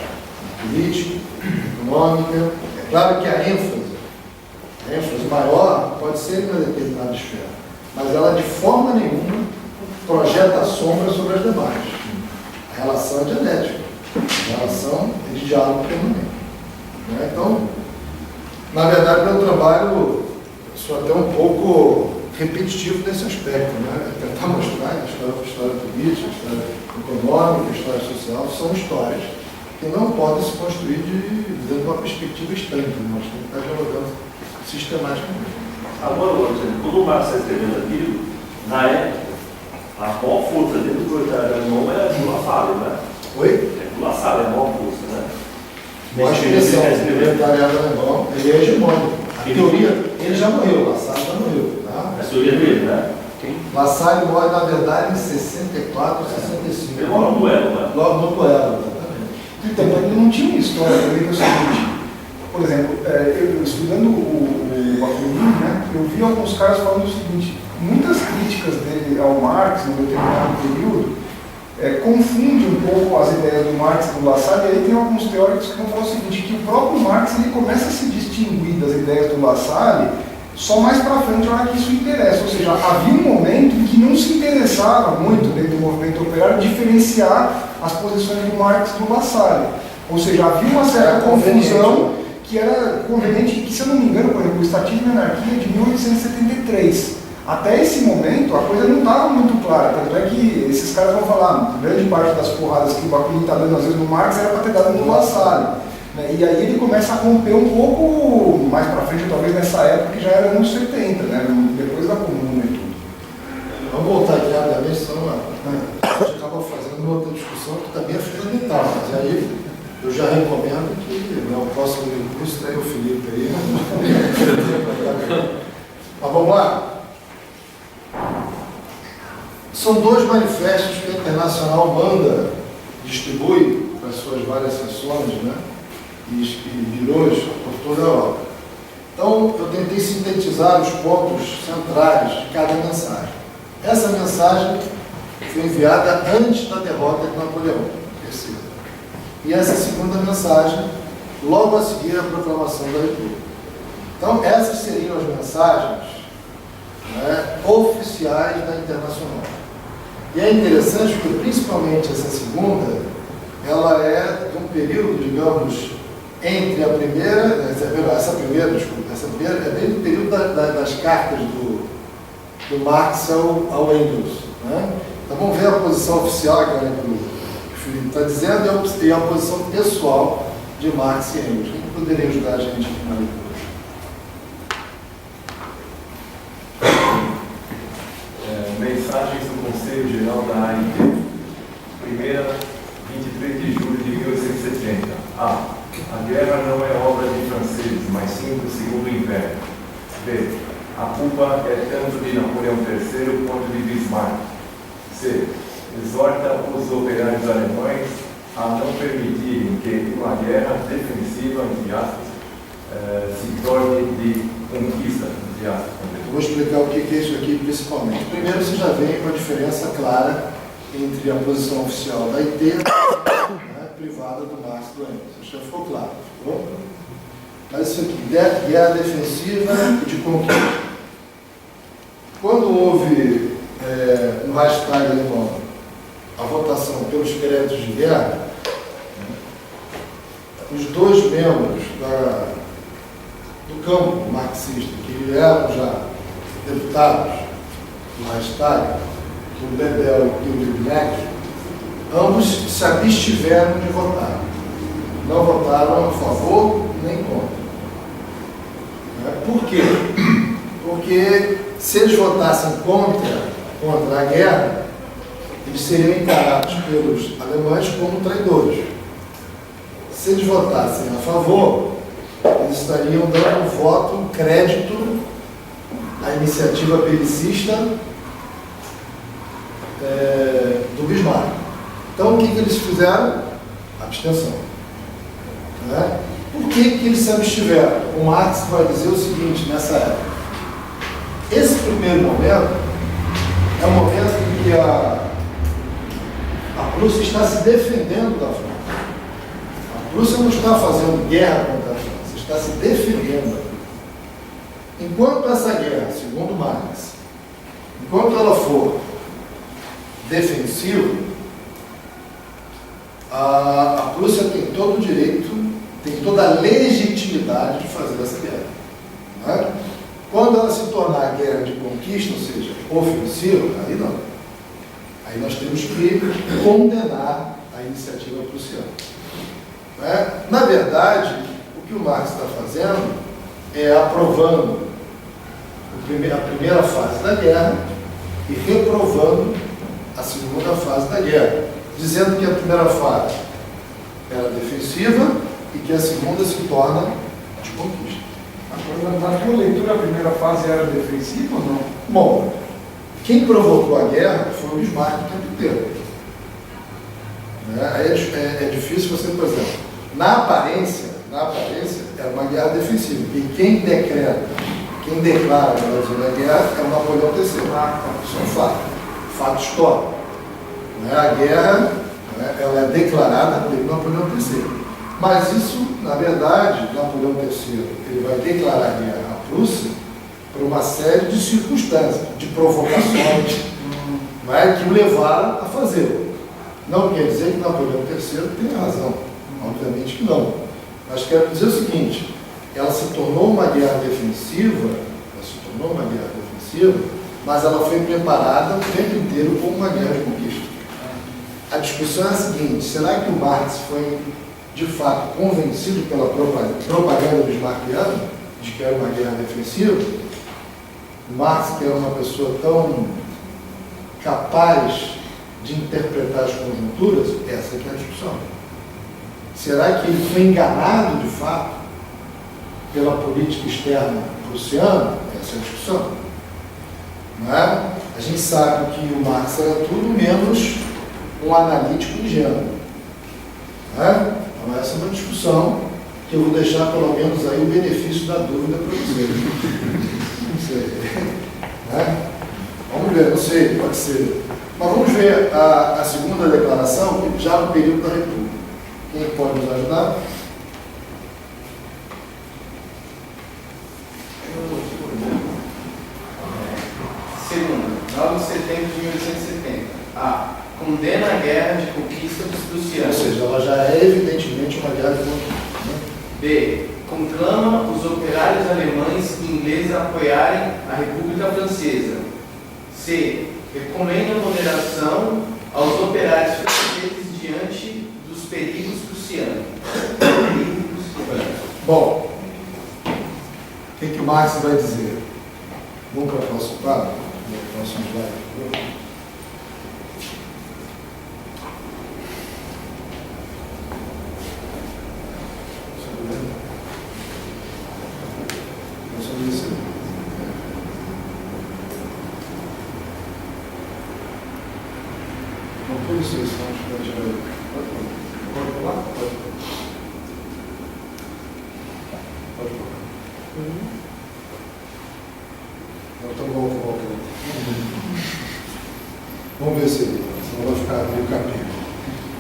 Política, econômica. É claro que a ênfase maior pode ser em uma determinada esfera, mas ela de forma nenhuma projeta a sombra sobre as demais. A relação é dialética, a relação é de diálogo permanente. Né? Então, na verdade, meu trabalho sou até um pouco repetitivo nesse aspecto, né? É tentar mostrar que a história política, a história econômica, a história social são histórias que não podem se construir dentro de uma perspectiva estanque. Nós temos que estar dialogando sistematicamente. Agora, quando o Marx está escrevendo aquilo, na época, a maior força dentro do proletariado alemão é do Lassalle, né? Oi? É do Lassalle, a maior força, né? Boa expressão, o proletariado alemão, ele é hegemônico. A teoria, ele já morreu, Lassalle já morreu. Tá? A teoria dele, né? Lassalle morre, na verdade, em 64, 65. Ele morre no duelo, né? Logo no duelo, exatamente. Então, ele não tinha uma história também, que é o seguinte, por exemplo, eu estudando o Bakunin, né, eu vi alguns caras falando o seguinte, muitas críticas dele ao Marx, num determinado período, confunde um pouco as ideias do Marx e do Lassalle, e aí tem alguns teóricos que vão falar o seguinte, que o próprio Marx ele começa a se distinguir das ideias do Lassalle só mais para frente, na hora que isso interessa. Ou seja, havia um momento em que não se interessava muito dentro do movimento operário diferenciar as posições do Marx e do Lassalle. Ou seja, havia uma certa confusão que era conveniente, que se eu não me engano, por exemplo, o Estatismo e Anarquia é de 1873. Até esse momento, a coisa não estava muito clara. Tanto é que esses caras vão falar, grande parte das porradas que o Bakunin está dando, às vezes, no Marx, era para ter dado no Lassalle. E aí ele começa a romper um pouco mais para frente, talvez nessa época, que já era nos 70, né? Depois da Comuna e tudo. Vamos voltar aqui rapidamente, senão a gente acaba fazendo uma outra discussão que também é fundamental, mas aí eu já recomendo que no próximo curso traga o Felipe aí. Mas vamos lá. São dois manifestos que a Internacional manda, distribui para as suas várias sessões, né? E birôs por toda a Europa. Então, eu tentei sintetizar os pontos centrais de cada mensagem. Essa mensagem foi enviada antes da derrota de Napoleão III. E essa segunda mensagem, logo a seguir a proclamação da República. Então, essas seriam as mensagens, né, oficiais da Internacional. E é interessante porque, principalmente essa segunda, ela é de um período, digamos, entre a primeira, essa primeira é bem do período das cartas do Marx ao Engels. Né? Então vamos ver a posição oficial, que o Felipe está dizendo, e a posição pessoal de Marx e Engels. Quem poderia ajudar a gente aqui na leitura? Mensagens do Conselho Geral da AIT. Primeira, 23 de julho de 1870. A guerra não é obra de franceses, mas sim do Segundo Império. B. A culpa é tanto de Napoleão III quanto de Bismarck. C. Exorta os operários alemães a não permitirem que uma guerra defensiva, entre aspas, se torne de conquista, entre aspas. Vou explicar o que é isso aqui principalmente. Primeiro, você já vem com a diferença clara entre a posição oficial da IT e a privada do Marx e do Engels. Isso já ficou claro, ficou? Mas isso aqui, guerra defensiva e de conquista. Quando houve no Reichstag alemão a votação pelos créditos de guerra, os dois membros do campo marxista, que eram já deputados do Reichstag, o Bebel e o Liebknecht, ambos se abstiveram de votar. Não votaram a favor nem contra. Por quê? Porque se eles votassem contra a guerra, eles seriam encarados pelos alemães como traidores. Se eles votassem a favor, eles estariam dando um voto, um crédito à iniciativa belicista do Bismarck. Então, o que eles fizeram? Abstenção. Né? Por que eles se abstiveram? O Marx vai dizer o seguinte, nessa época. Esse primeiro momento é o momento em que a Prússia está se defendendo da França. A Prússia não está fazendo guerra contra a França, está se defendendo da França. Enquanto essa guerra, segundo Marx, enquanto ela for defensiva, a Prússia tem todo o direito, tem toda a legitimidade de fazer essa guerra. Não é? Quando ela se tornar guerra de conquista, ou seja, ofensiva, aí não. Aí nós temos que condenar a iniciativa prussiana. Não é? Na verdade, o que o Marx está fazendo aprovando a primeira fase da guerra e reprovando a segunda fase da guerra, dizendo que a primeira fase era defensiva e que a segunda se torna de conquista. Agora, na tua leitura, a primeira fase era defensiva ou não? Bom, quem provocou a guerra foi o Bismarck o tempo inteiro. Aí é difícil você, por exemplo, na aparência era uma guerra defensiva. E quem declara a guerra é o Napoleão III. Isso é um fato histórico. A guerra ela é declarada pelo Napoleão III. Mas isso, na verdade, Napoleão III ele vai declarar a guerra à Prússia por uma série de circunstâncias, de provocações que o levaram a fazê-lo. Não quer dizer que Napoleão III tenha razão, obviamente que não. Mas quero dizer o seguinte, ela se tornou uma guerra defensiva, mas ela foi preparada o tempo inteiro como uma guerra de conquista. A discussão é a seguinte, será que o Marx foi de fato convencido pela propaganda bismarckiana de que era uma guerra defensiva? Marx, que era uma pessoa tão capaz de interpretar as conjunturas, essa que é a discussão. Será que ele foi enganado de fato pela política externa prussiana? Essa é a discussão. Não é? A gente sabe que o Marx era tudo menos um analítico ingênuo. Não é? Então essa é uma discussão que eu vou deixar pelo menos aí o benefício da dúvida para vocês. Não sei. Né? Vamos ver, não sei, pode ser. Mas vamos ver a segunda declaração, já no período da República. Quem pode nos ajudar? Segundo, 9 de setembro de 1870. A. Condena a guerra de conquista dos prussianos. Ou seja, ela já é evidentemente uma guerra de conquista. Né? B. Conclama os operários alemães e ingleses a apoiarem a República Francesa. C. Recomenda moderação aos operários franceses diante dos perigos prussianos. Bom, o que o Marx vai dizer? Vamos para o próximo quadro? O próximo slide. Vamos ver se senão vai ficar meio capítulo.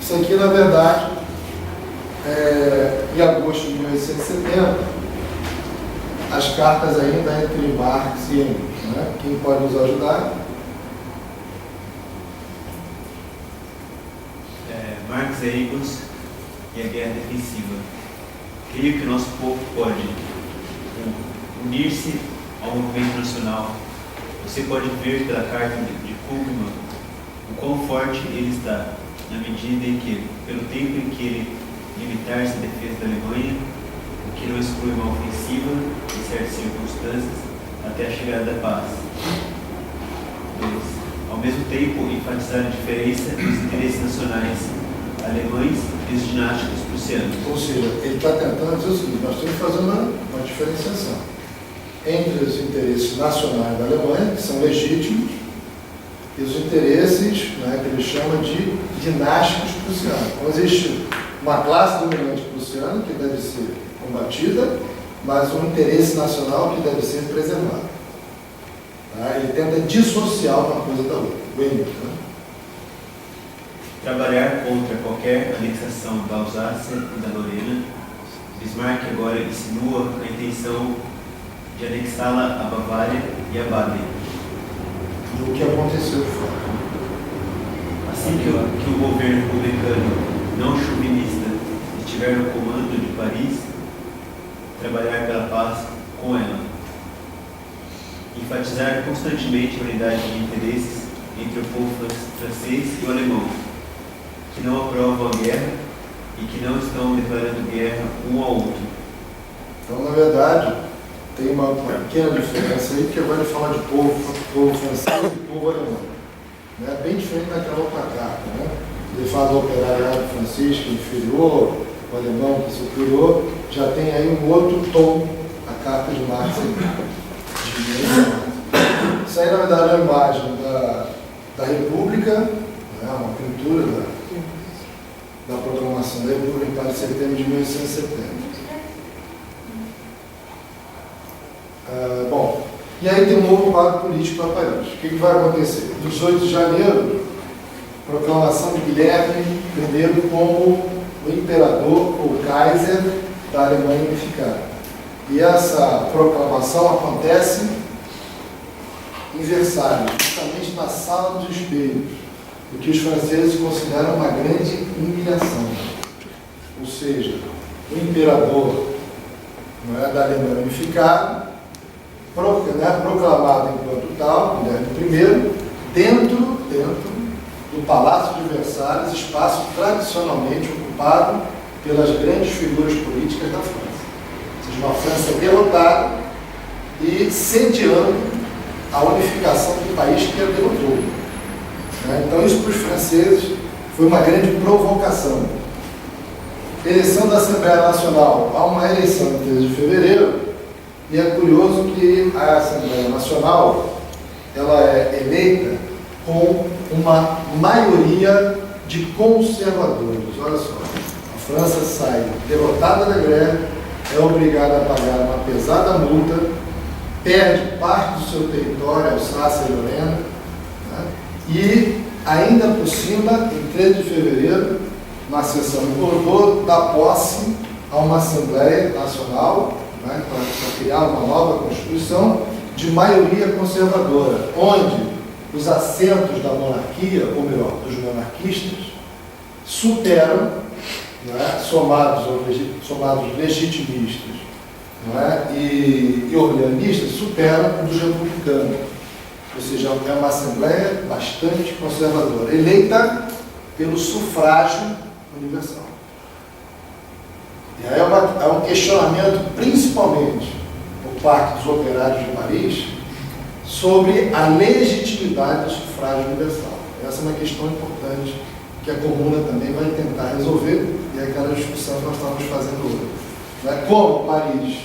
Isso aqui, na verdade, em agosto de 1870, as cartas ainda entre Marx e Engels. Né? Quem pode nos ajudar? Marx e Engels e a guerra defensiva. Creio que o nosso povo pode unir-se ao movimento nacional. Você pode ver pela carta de Kuhlmann o quão forte ele está, na medida em que, pelo tempo em que ele limitar-se à defesa da Alemanha, o que não exclui uma ofensiva, em certas circunstâncias, até a chegada da paz. 2. Ao mesmo tempo, enfatizar a diferença dos interesses nacionais alemães e os dinásticos prussianos. Ou seja, ele está tentando dizer o seguinte, nós temos que fazer uma diferenciação entre os interesses nacionais da Alemanha, que são legítimos, e os interesses, né, que ele chama de dinásticos prussianos. Então existe uma classe dominante prussiana que deve ser combatida, mas um interesse nacional que deve ser preservado. Tá? Ele tenta dissociar uma coisa da outra. Bem, né? Trabalhar contra qualquer anexação da Alsácia e da Lorena. Bismarck agora insinua a intenção de anexá-la à Bavária e à Baden. O que aconteceu de fato. Assim que o governo republicano não chauvinista estiver no comando de Paris, trabalhar pela paz com ela. Enfatizar constantemente a unidade de interesses entre o povo francês e o alemão, que não aprovam a guerra e que não estão declarando guerra um ao outro. Então, na verdade, tem uma pequena diferença aí, porque agora ele fala de povo francês e povo alemão. Né? Bem diferente daquela outra carta. Né? Ele fala do operariado francês, que é inferior, o alemão, que é superior, já tem aí um outro tom, a carta de Marx. Isso aí, na verdade, é a imagem da República, né? Uma pintura da proclamação da República em 4 de setembro de 1870. Bom, e aí tem um novo quadro político para Paris. O que vai acontecer? 18 de janeiro, proclamação de Guilherme I como o imperador ou Kaiser da Alemanha unificada. E essa proclamação acontece em Versalhes, justamente na Sala dos Espelhos, o que os franceses consideram uma grande humilhação. Ou seja, o imperador, não é, da Alemanha unificada, proclamado enquanto tal, Guilherme I, dentro do Palácio de Versalhes, espaço tradicionalmente ocupado pelas grandes figuras políticas da França. Ou seja, uma França derrotada e sediando a unificação do país que a derrotou. Então, isso para os franceses foi uma grande provocação. Eleição da Assembleia Nacional. Há uma eleição em 13 de fevereiro, e é curioso que a Assembleia Nacional ela é eleita com uma maioria de conservadores. Olha só, a França sai derrotada da greve, é obrigada a pagar uma pesada multa, perde parte do seu território, Alsácia e Lorena, né? E ainda por cima, em 13 de fevereiro, na sessão em Bordeaux, dá posse a uma Assembleia Nacional, né, para criar uma nova Constituição de maioria conservadora, onde os assentos da monarquia, ou melhor, dos monarquistas, superam, né, somados legitimistas, né, e orleanistas, superam os republicanos. Ou seja, é uma Assembleia bastante conservadora, eleita pelo sufrágio universal. E aí é um questionamento, principalmente por parte dos operários de Paris, sobre a legitimidade do sufrágio universal. Essa é uma questão importante que a Comuna também vai tentar resolver, e é aquela discussão que nós estamos fazendo hoje. Né? Como Paris,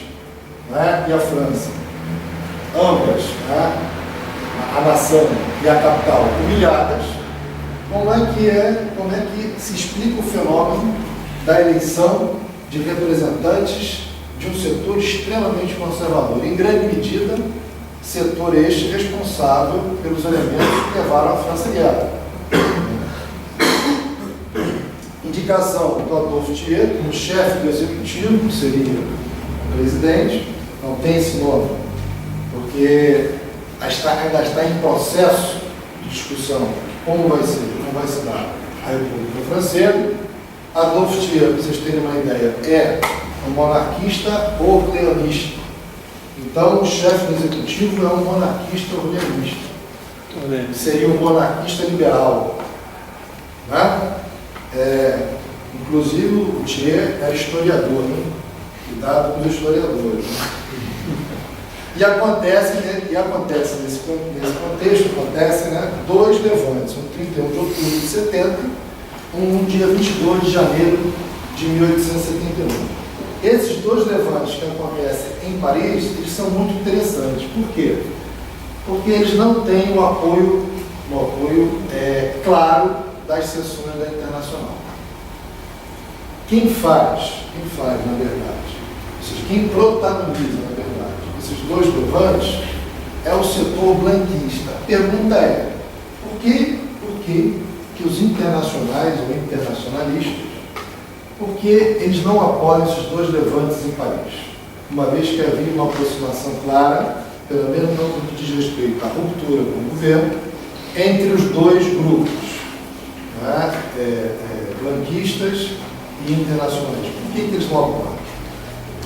né, e a França, ambas, né, a nação e a capital humilhadas, como é que se explica o fenômeno da eleição de representantes de um setor extremamente conservador, em grande medida, setor este responsável pelos elementos que levaram a França à guerra. Indicação do Adolphe Thiers como chefe do executivo, que seria o presidente, não tem esse nome, porque ainda está em processo de discussão como vai se dar a República Francesa. Adolphe Thiers, para vocês terem uma ideia, é um monarquista orleanista. Então, o chefe do executivo é um monarquista orleanista. Seria um monarquista liberal. Né? Inclusive, o Thiers era historiador, né? Cuidado com os historiadores. Né? E acontece nesse contexto, né, dois levantes, um 31 de outubro de 70, um dia 22 de janeiro de 1871. Esses dois levantes que acontecem em Paris, eles são muito interessantes. Por quê? Porque eles não têm o apoio claro das seções da Internacional. Quem faz, na verdade, ou seja, quem protagoniza, na verdade, esses dois levantes é o setor blanquista. A pergunta é, por que os internacionais ou internacionalistas, por que eles não apoiam esses dois levantes em Paris? Uma vez que havia uma aproximação clara, pelo menos no que diz respeito à ruptura com o governo, entre os dois grupos, né? Blanquistas e internacionalistas. Por que eles não apoiam?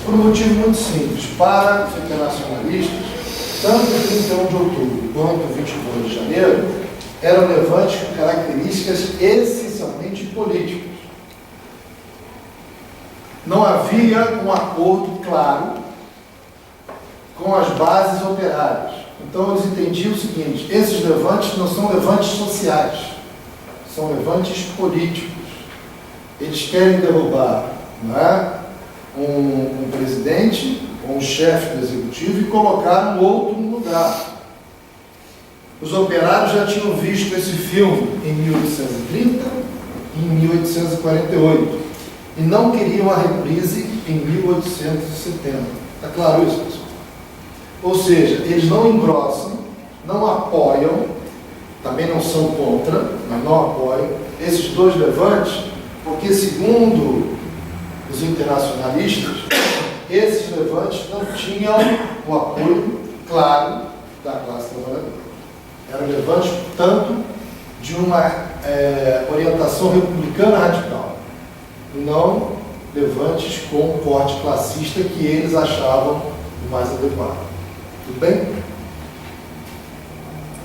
Por um motivo muito simples. Para os internacionalistas, tanto o 31 de outubro quanto o 22 de janeiro eram levantes com características essencialmente políticas. Não havia um acordo claro com as bases operárias. Então eles entendiam o seguinte: esses levantes não são levantes sociais, são levantes políticos. Eles querem derrubar, não é, um presidente ou um chefe do executivo e colocar um outro no lugar. Os operários já tinham visto esse filme em 1830 e em 1848 e não queriam a reprise em 1870. Está claro isso, pessoal? Ou seja, eles não engrossam, não apoiam, também não são contra, mas não apoiam esses dois levantes, porque, segundo os internacionalistas, esses levantes não tinham o apoio claro da classe trabalhadora. Eram levantes, portanto, de uma orientação republicana radical, e não levantes com corte classista que eles achavam o mais adequado. Tudo bem?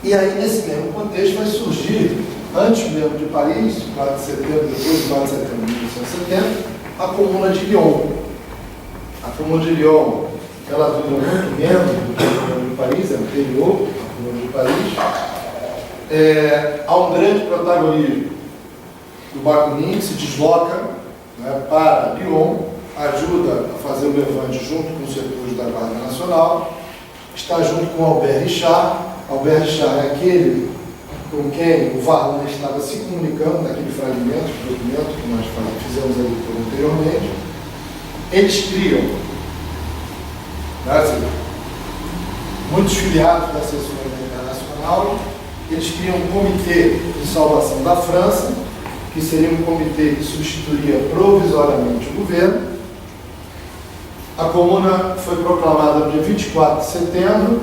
E aí, nesse mesmo contexto, vai surgir, antes mesmo de Paris, 4 de setembro, depois de 4 de setembro de 1870, a Comuna de Lyon. A Comuna de Lyon, ela dura muito menos do que a Comuna de Paris, é anterior à Comuna de Paris. Há um grande protagonismo do Bakunin, que se desloca, né, para Lyon, ajuda a fazer o levante junto com os setores da Guarda Nacional, está junto com Albert Richard. Albert Richard é aquele com quem o Varlin estava se comunicando naquele fragmento de documento que nós fizemos a leitura anteriormente. Eles criam, né, muitos filiados da Associação Internacional. Eles criam um comitê de salvação da França, que seria um comitê que substituiria provisoriamente o governo. A Comuna foi proclamada no dia 24 de setembro,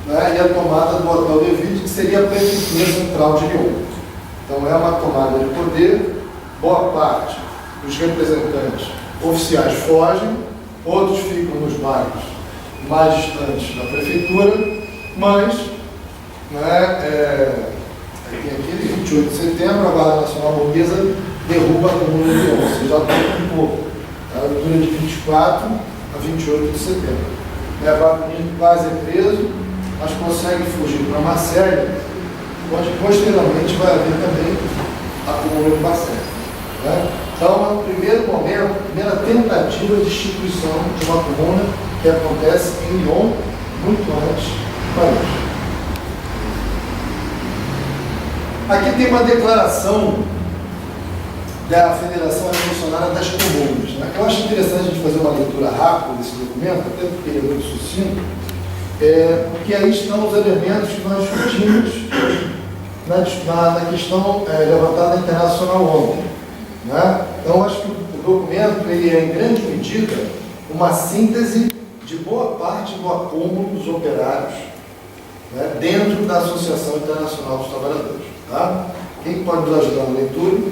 né, e a tomada do Hotel de Ville, que seria a prefeitura central de Lyon. Então é uma tomada de poder, boa parte dos representantes oficiais fogem, outros ficam nos bairros mais distantes da prefeitura, mas aquele 28 de setembro, a Guarda Nacional Burguesa derruba a Comuna de Lyon, ou seja, já tem um pouco. Ela dura de 24 a 28 de setembro. A Bakunin quase é preso, mas consegue fugir para Marseille, onde posteriormente vai haver também a Comuna de Marseille. Né? Então, é o primeiro momento, a primeira tentativa de instituição de uma comuna que acontece em Lyon, muito antes de Paris. Aqui tem uma declaração da Federação Revolucionária das Comunas. Né? Eu acho interessante a gente fazer uma leitura rápida desse documento, até porque ele é muito sucinto, porque aí estão os elementos que nós discutimos na questão levantada na Internacional ontem. Né? Então, acho que o documento ele é, em grande medida, uma síntese de boa parte do acúmulo dos operários, né, dentro da Associação Internacional dos Trabalhadores. Tá? Quem pode nos ajudar na leitura?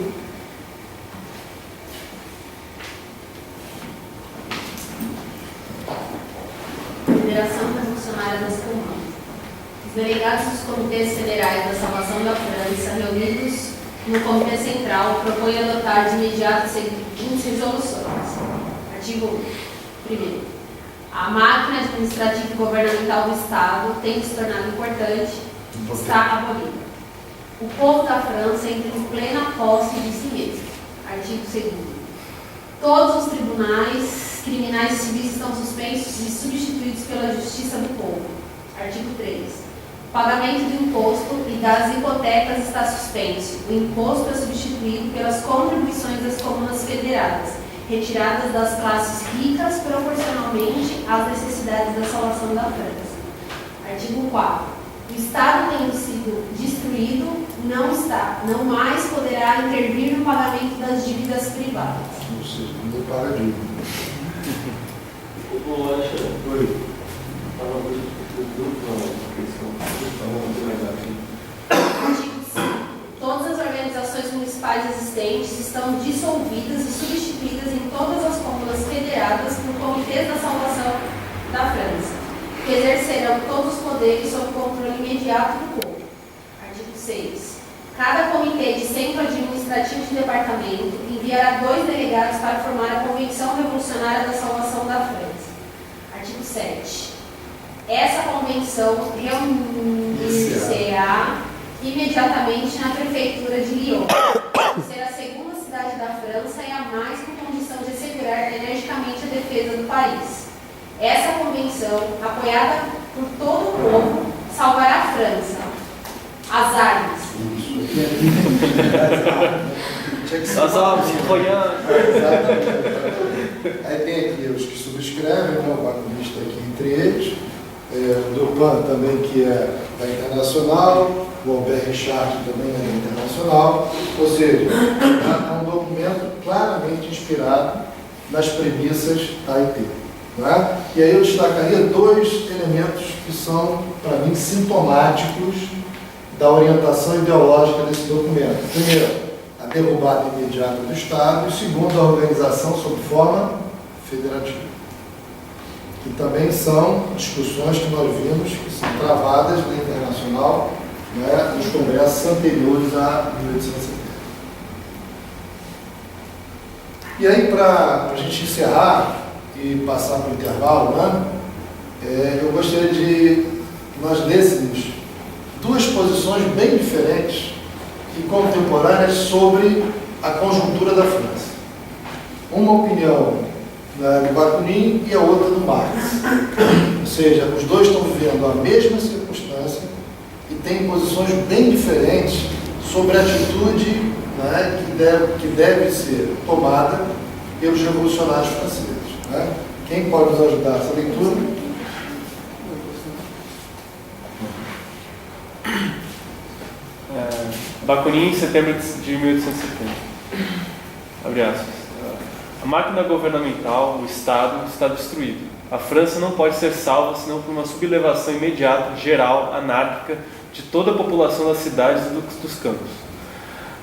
Federação Revolucionária das Comunas. Os delegados dos comitês federais da salvação da França, reunidos no Comitê Central, propõem adotar de imediato as seguintes resoluções. Artigo 1º. A máquina administrativa e governamental do Estado tem se tornado importante, está abolida. O povo da França entra em plena posse de si mesmo. Artigo 2º. Todos os tribunais criminais civis estão suspensos e substituídos pela justiça do povo. Artigo 3. O pagamento do imposto e das hipotecas está suspenso. O imposto é substituído pelas contribuições das comunas federadas, retiradas das classes ricas proporcionalmente às necessidades da salvação da França. Artigo 4. O Estado, tendo sido destruído, não mais poderá intervir no pagamento das dívidas privadas. Ou seja, não paga dívida. Artigo 5. Todas as organizações municipais existentes estão dissolvidas e substituídas em todas as comunas federadas por comitês da salvação da França, que exercerão todos os poderes sob controle imediato do povo. Artigo 6. Cada comitê de centro administrativo de departamento enviará 2 delegados para formar a Convenção Revolucionária da Salvação da França. Artigo 7. essa convenção reunir-se-á imediatamente na prefeitura de Lyon, ser a segunda cidade da França e a mais com condição de assegurar energicamente a defesa do país. Essa convenção, apoiada por todo o povo, salvará a França. As armas. As armas, exatamente. Aí tem aqui os que subscrevem, né, o Bacunista aqui entre eles, o Dupin também, que é da Internacional, o Albert Richard também é da Internacional, ou seja, é um documento claramente inspirado nas premissas da AIT. Não é? E aí eu destacaria dois elementos que são, para mim, sintomáticos da orientação ideológica desse documento. Primeiro, a derrubada imediata do Estado, e segundo, a organização sob forma federativa. Que também são discussões que nós vimos que são travadas na Internacional, né, nos congressos anteriores a 1870. E aí, para a gente encerrar e passar para o intervalo, né, eu gostaria de que nós lêssemos duas posições bem diferentes e contemporâneas sobre a conjuntura da França. Uma opinião do Bakunin e a outra do Marx. Ou seja, os dois estão vivendo a mesma circunstância e têm posições bem diferentes sobre a atitude, né, que deve ser tomada pelos revolucionários franceses. Né? Quem pode nos ajudar nessa leitura? Bakunin, em setembro de 1870. Abre aspas. A máquina governamental, o Estado, está destruído. A França não pode ser salva senão por uma sublevação imediata, geral, anárquica, de toda a população das cidades e dos campos.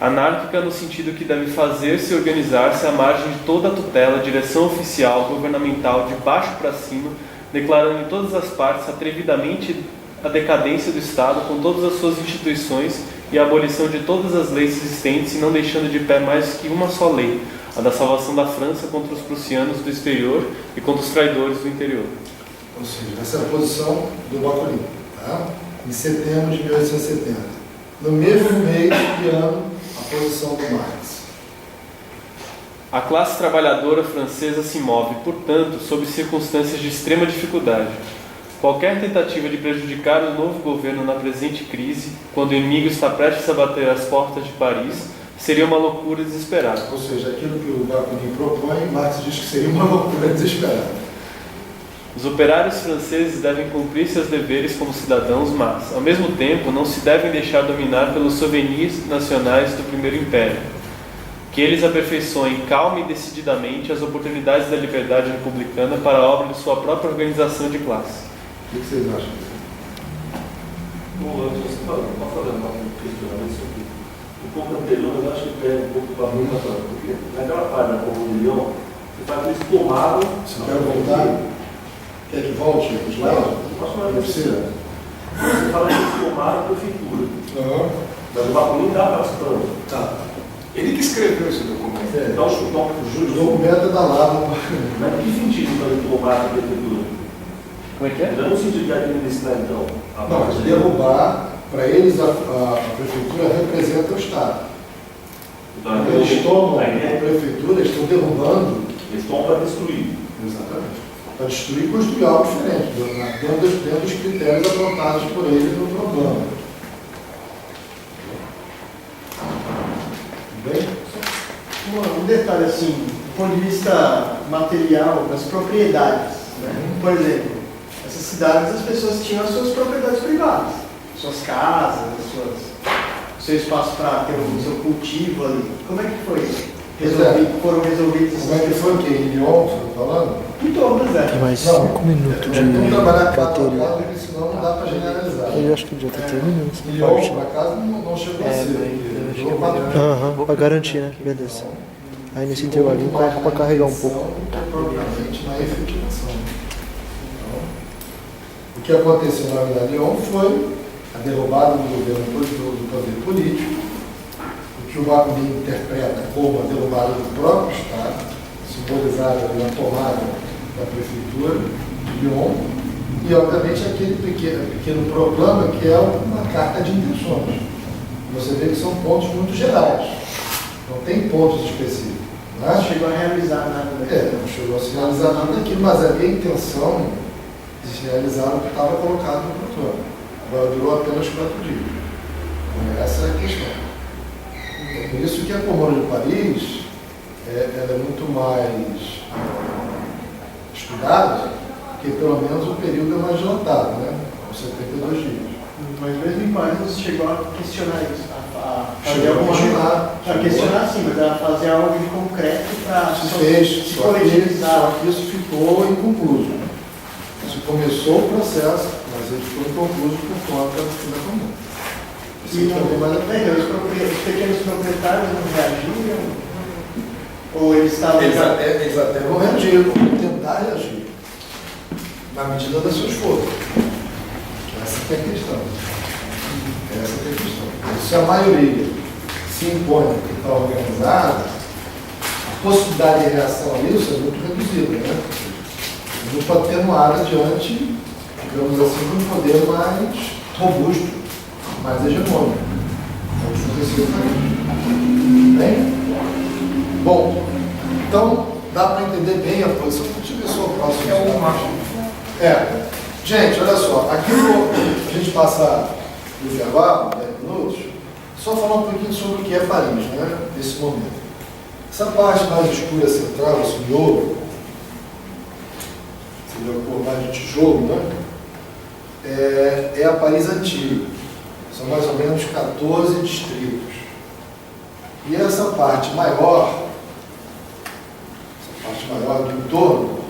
Anárquica no sentido que deve fazer-se e organizar-se à margem de toda a tutela, direção oficial, governamental, de baixo para cima, declarando em todas as partes atrevidamente a decadência do Estado com todas as suas instituições e a abolição de todas as leis existentes e não deixando de pé mais que uma só lei, a da salvação da França contra os prussianos do exterior e contra os traidores do interior. Ou seja, essa é a posição do Bakunin, tá? Em setembro de 1870. No mesmo mês de ano, a posição do Marx. A classe trabalhadora francesa se move, portanto, sob circunstâncias de extrema dificuldade. Qualquer tentativa de prejudicar o novo governo na presente crise, quando o inimigo está prestes a bater às portas de Paris, seria uma loucura desesperada. Ou seja, aquilo que o Bakunin propõe, Marx diz que seria uma loucura desesperada. Os operários franceses devem cumprir seus deveres como cidadãos, mas, ao mesmo tempo, não se devem deixar dominar pelos souvenirs nacionais do Primeiro Império. Que eles aperfeiçoem calma e decididamente as oportunidades da liberdade republicana para a obra de sua própria organização de classe. O que vocês acham? Bom, você pode fazer um questionamento sobre o ponto anterior, mas eu acho que pega um pouco para mim, porque naquela página como o Lyon, você faz isso tomado. Você quer voltar? Quer que volte? Não precisa. Você fala isso tomado a prefeitura. Mas o Bakunin dá bastante. Tá. Ele que escreveu esse documento. Então, o documento é da Lava. Mas em que sentido fazer tomar a prefeitura? Como é que é? Não no sentido de administrar, então. Não, mas derrubar, para eles a prefeitura representa o Estado. Então, eles tomam a prefeitura, eles estão derrubando. Eles tomam para destruir. Exatamente. Para destruir e construir algo diferente, dentro dos critérios apontados por eles no programa. Bem? Um detalhe assim, do ponto de vista material, das propriedades. Né? Por exemplo, essas cidades, as pessoas tinham as suas propriedades privadas, suas casas, o seu espaço para ter o seu cultivo ali. Como é que foi? Foram resolvidos. Como é que foi o que? Em Lyon, você está falando? Em todas, Tem mais 5 minutos de Vamos trabalhar bateria. porque senão não dá para generalizar. Eu acho que já está terminando essa Lyon, parte. por acaso, não chegou a ser. Aham, para garantir, né? Beleza. Aí nesse intervalinho coloca para carregar um pouco. Propriamente na efetivação. Então, o que aconteceu na verdade em Lyon foi a derrubada do governo do poder político, o que o Bakunin interpreta como a derrubada do próprio Estado, simbolizada na tomada da prefeitura de Lyon, e e obviamente aquele pequeno proclama que é uma carta de intenções. Você vê que são pontos muito gerais, não tem pontos específicos. Não chegou a realizar nada daquilo. Não chegou a se realizar nada daquilo, mas havia a intenção de se realizar o que estava colocado no proclama. Agora durou apenas 4 dias. Então, essa é a questão. É por isso que a Comuna de Paris ela é muito mais estudada, porque pelo menos o período é mais dilatado, né? Com 72 dias. Mas mesmo em Paris você chegou a questionar isso, a fazer Chegou a alguma questionar. A questionar sim, mas a fazer algo de concreto para Se fez, se só coletivizar. que isso ficou inconcluso. Isso começou o processo, mas ele ficou inconcluso por conta da Comuna. E os pequenos proprietários não reagiram? Ou eles estavam... Eles até vão reagir, vão tentar reagir, na medida das suas forças. Essa que é a questão. Essa que é a questão. Se a maioria se impõe porque está organizada, a possibilidade de reação a isso é muito reduzida, né? Muito atenuada diante, digamos assim, de um poder mais robusto, mais hegemônico. É o que aconteceu com Bem? Bom, então dá para entender bem a posição. Deixa eu ver só o próximo. Gente, olha só, aqui a gente passa o intervalo, 10 minutos, só falar um pouquinho sobre o que é Paris, né, nesse momento. Essa parte mais escura central, esse miolo, seria a cor mais de tijolo, né, é a Paris antiga. São mais ou menos 14 distritos. E essa parte maior do entorno,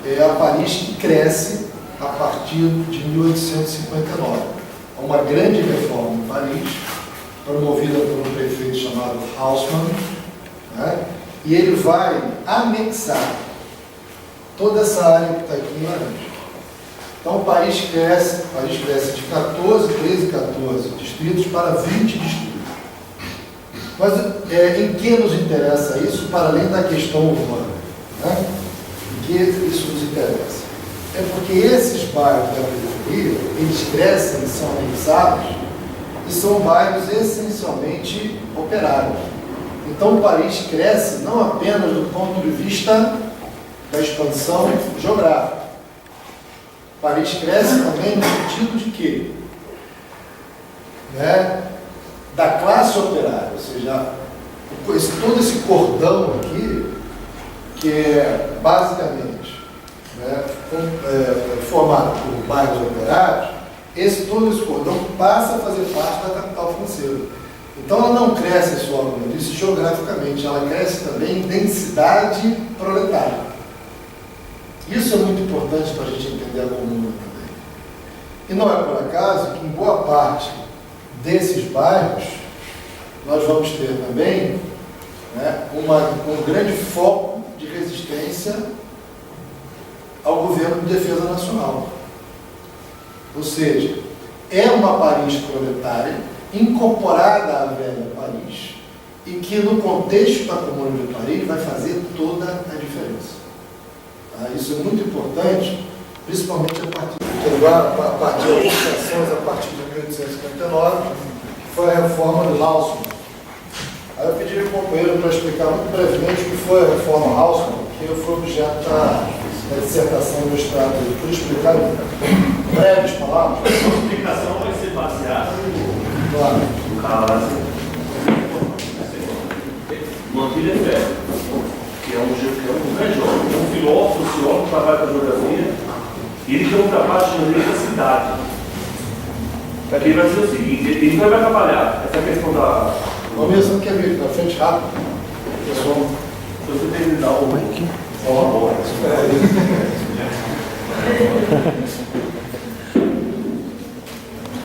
é a Paris que cresce a partir de 1859. Há uma grande reforma em Paris, promovida por um prefeito chamado Haussmann, né? E ele vai anexar toda essa área que está aqui em laranja. Então, Paris cresce de 13, 14 distritos para 20 distritos. Mas em que nos interessa isso, para além da questão urbana? Né? Em que isso nos interessa? É porque esses bairros da periferia, eles crescem, são anexados, e são bairros essencialmente operários. Então, Paris cresce não apenas do ponto de vista da expansão geográfica. Paris cresce também no sentido de quê? Né? Da classe operária, ou seja, todo esse cordão aqui, que é basicamente, né, formado por bairros operários, todo esse cordão passa a fazer parte da capital financeira. Então ela não cresce só, como eu disse, geograficamente, ela cresce também em densidade proletária. Isso é muito importante para a gente entender a Comuna também. E não é por acaso que em boa parte desses bairros nós vamos ter também, né, um grande foco de resistência ao governo de defesa nacional. Ou seja, é uma Paris proletária incorporada à velha Paris e que no contexto da Comuna de Paris vai fazer toda a diferença. Tá? Isso é muito importante, principalmente a partir das negociações a partir de 1859, que foi a reforma do Haussmann. Aí eu pedi ao companheiro para explicar muito brevemente o que foi a reforma Haussmann, que foi objeto da dissertação do Estado. Por explicar em breves palavras. A explicação vai ser baseada no caso do Antônio Lefebvre, que é um grande homem, um filósofo, sociólogo que trabalha com a geografia, e ele tem um trabalho de da cidade. Ele vai dizer o seguinte, ele vai trabalhar essa questão da... Vamos ver se não quer vir na frente rápido. Pessoal, se você terminar o... Ó,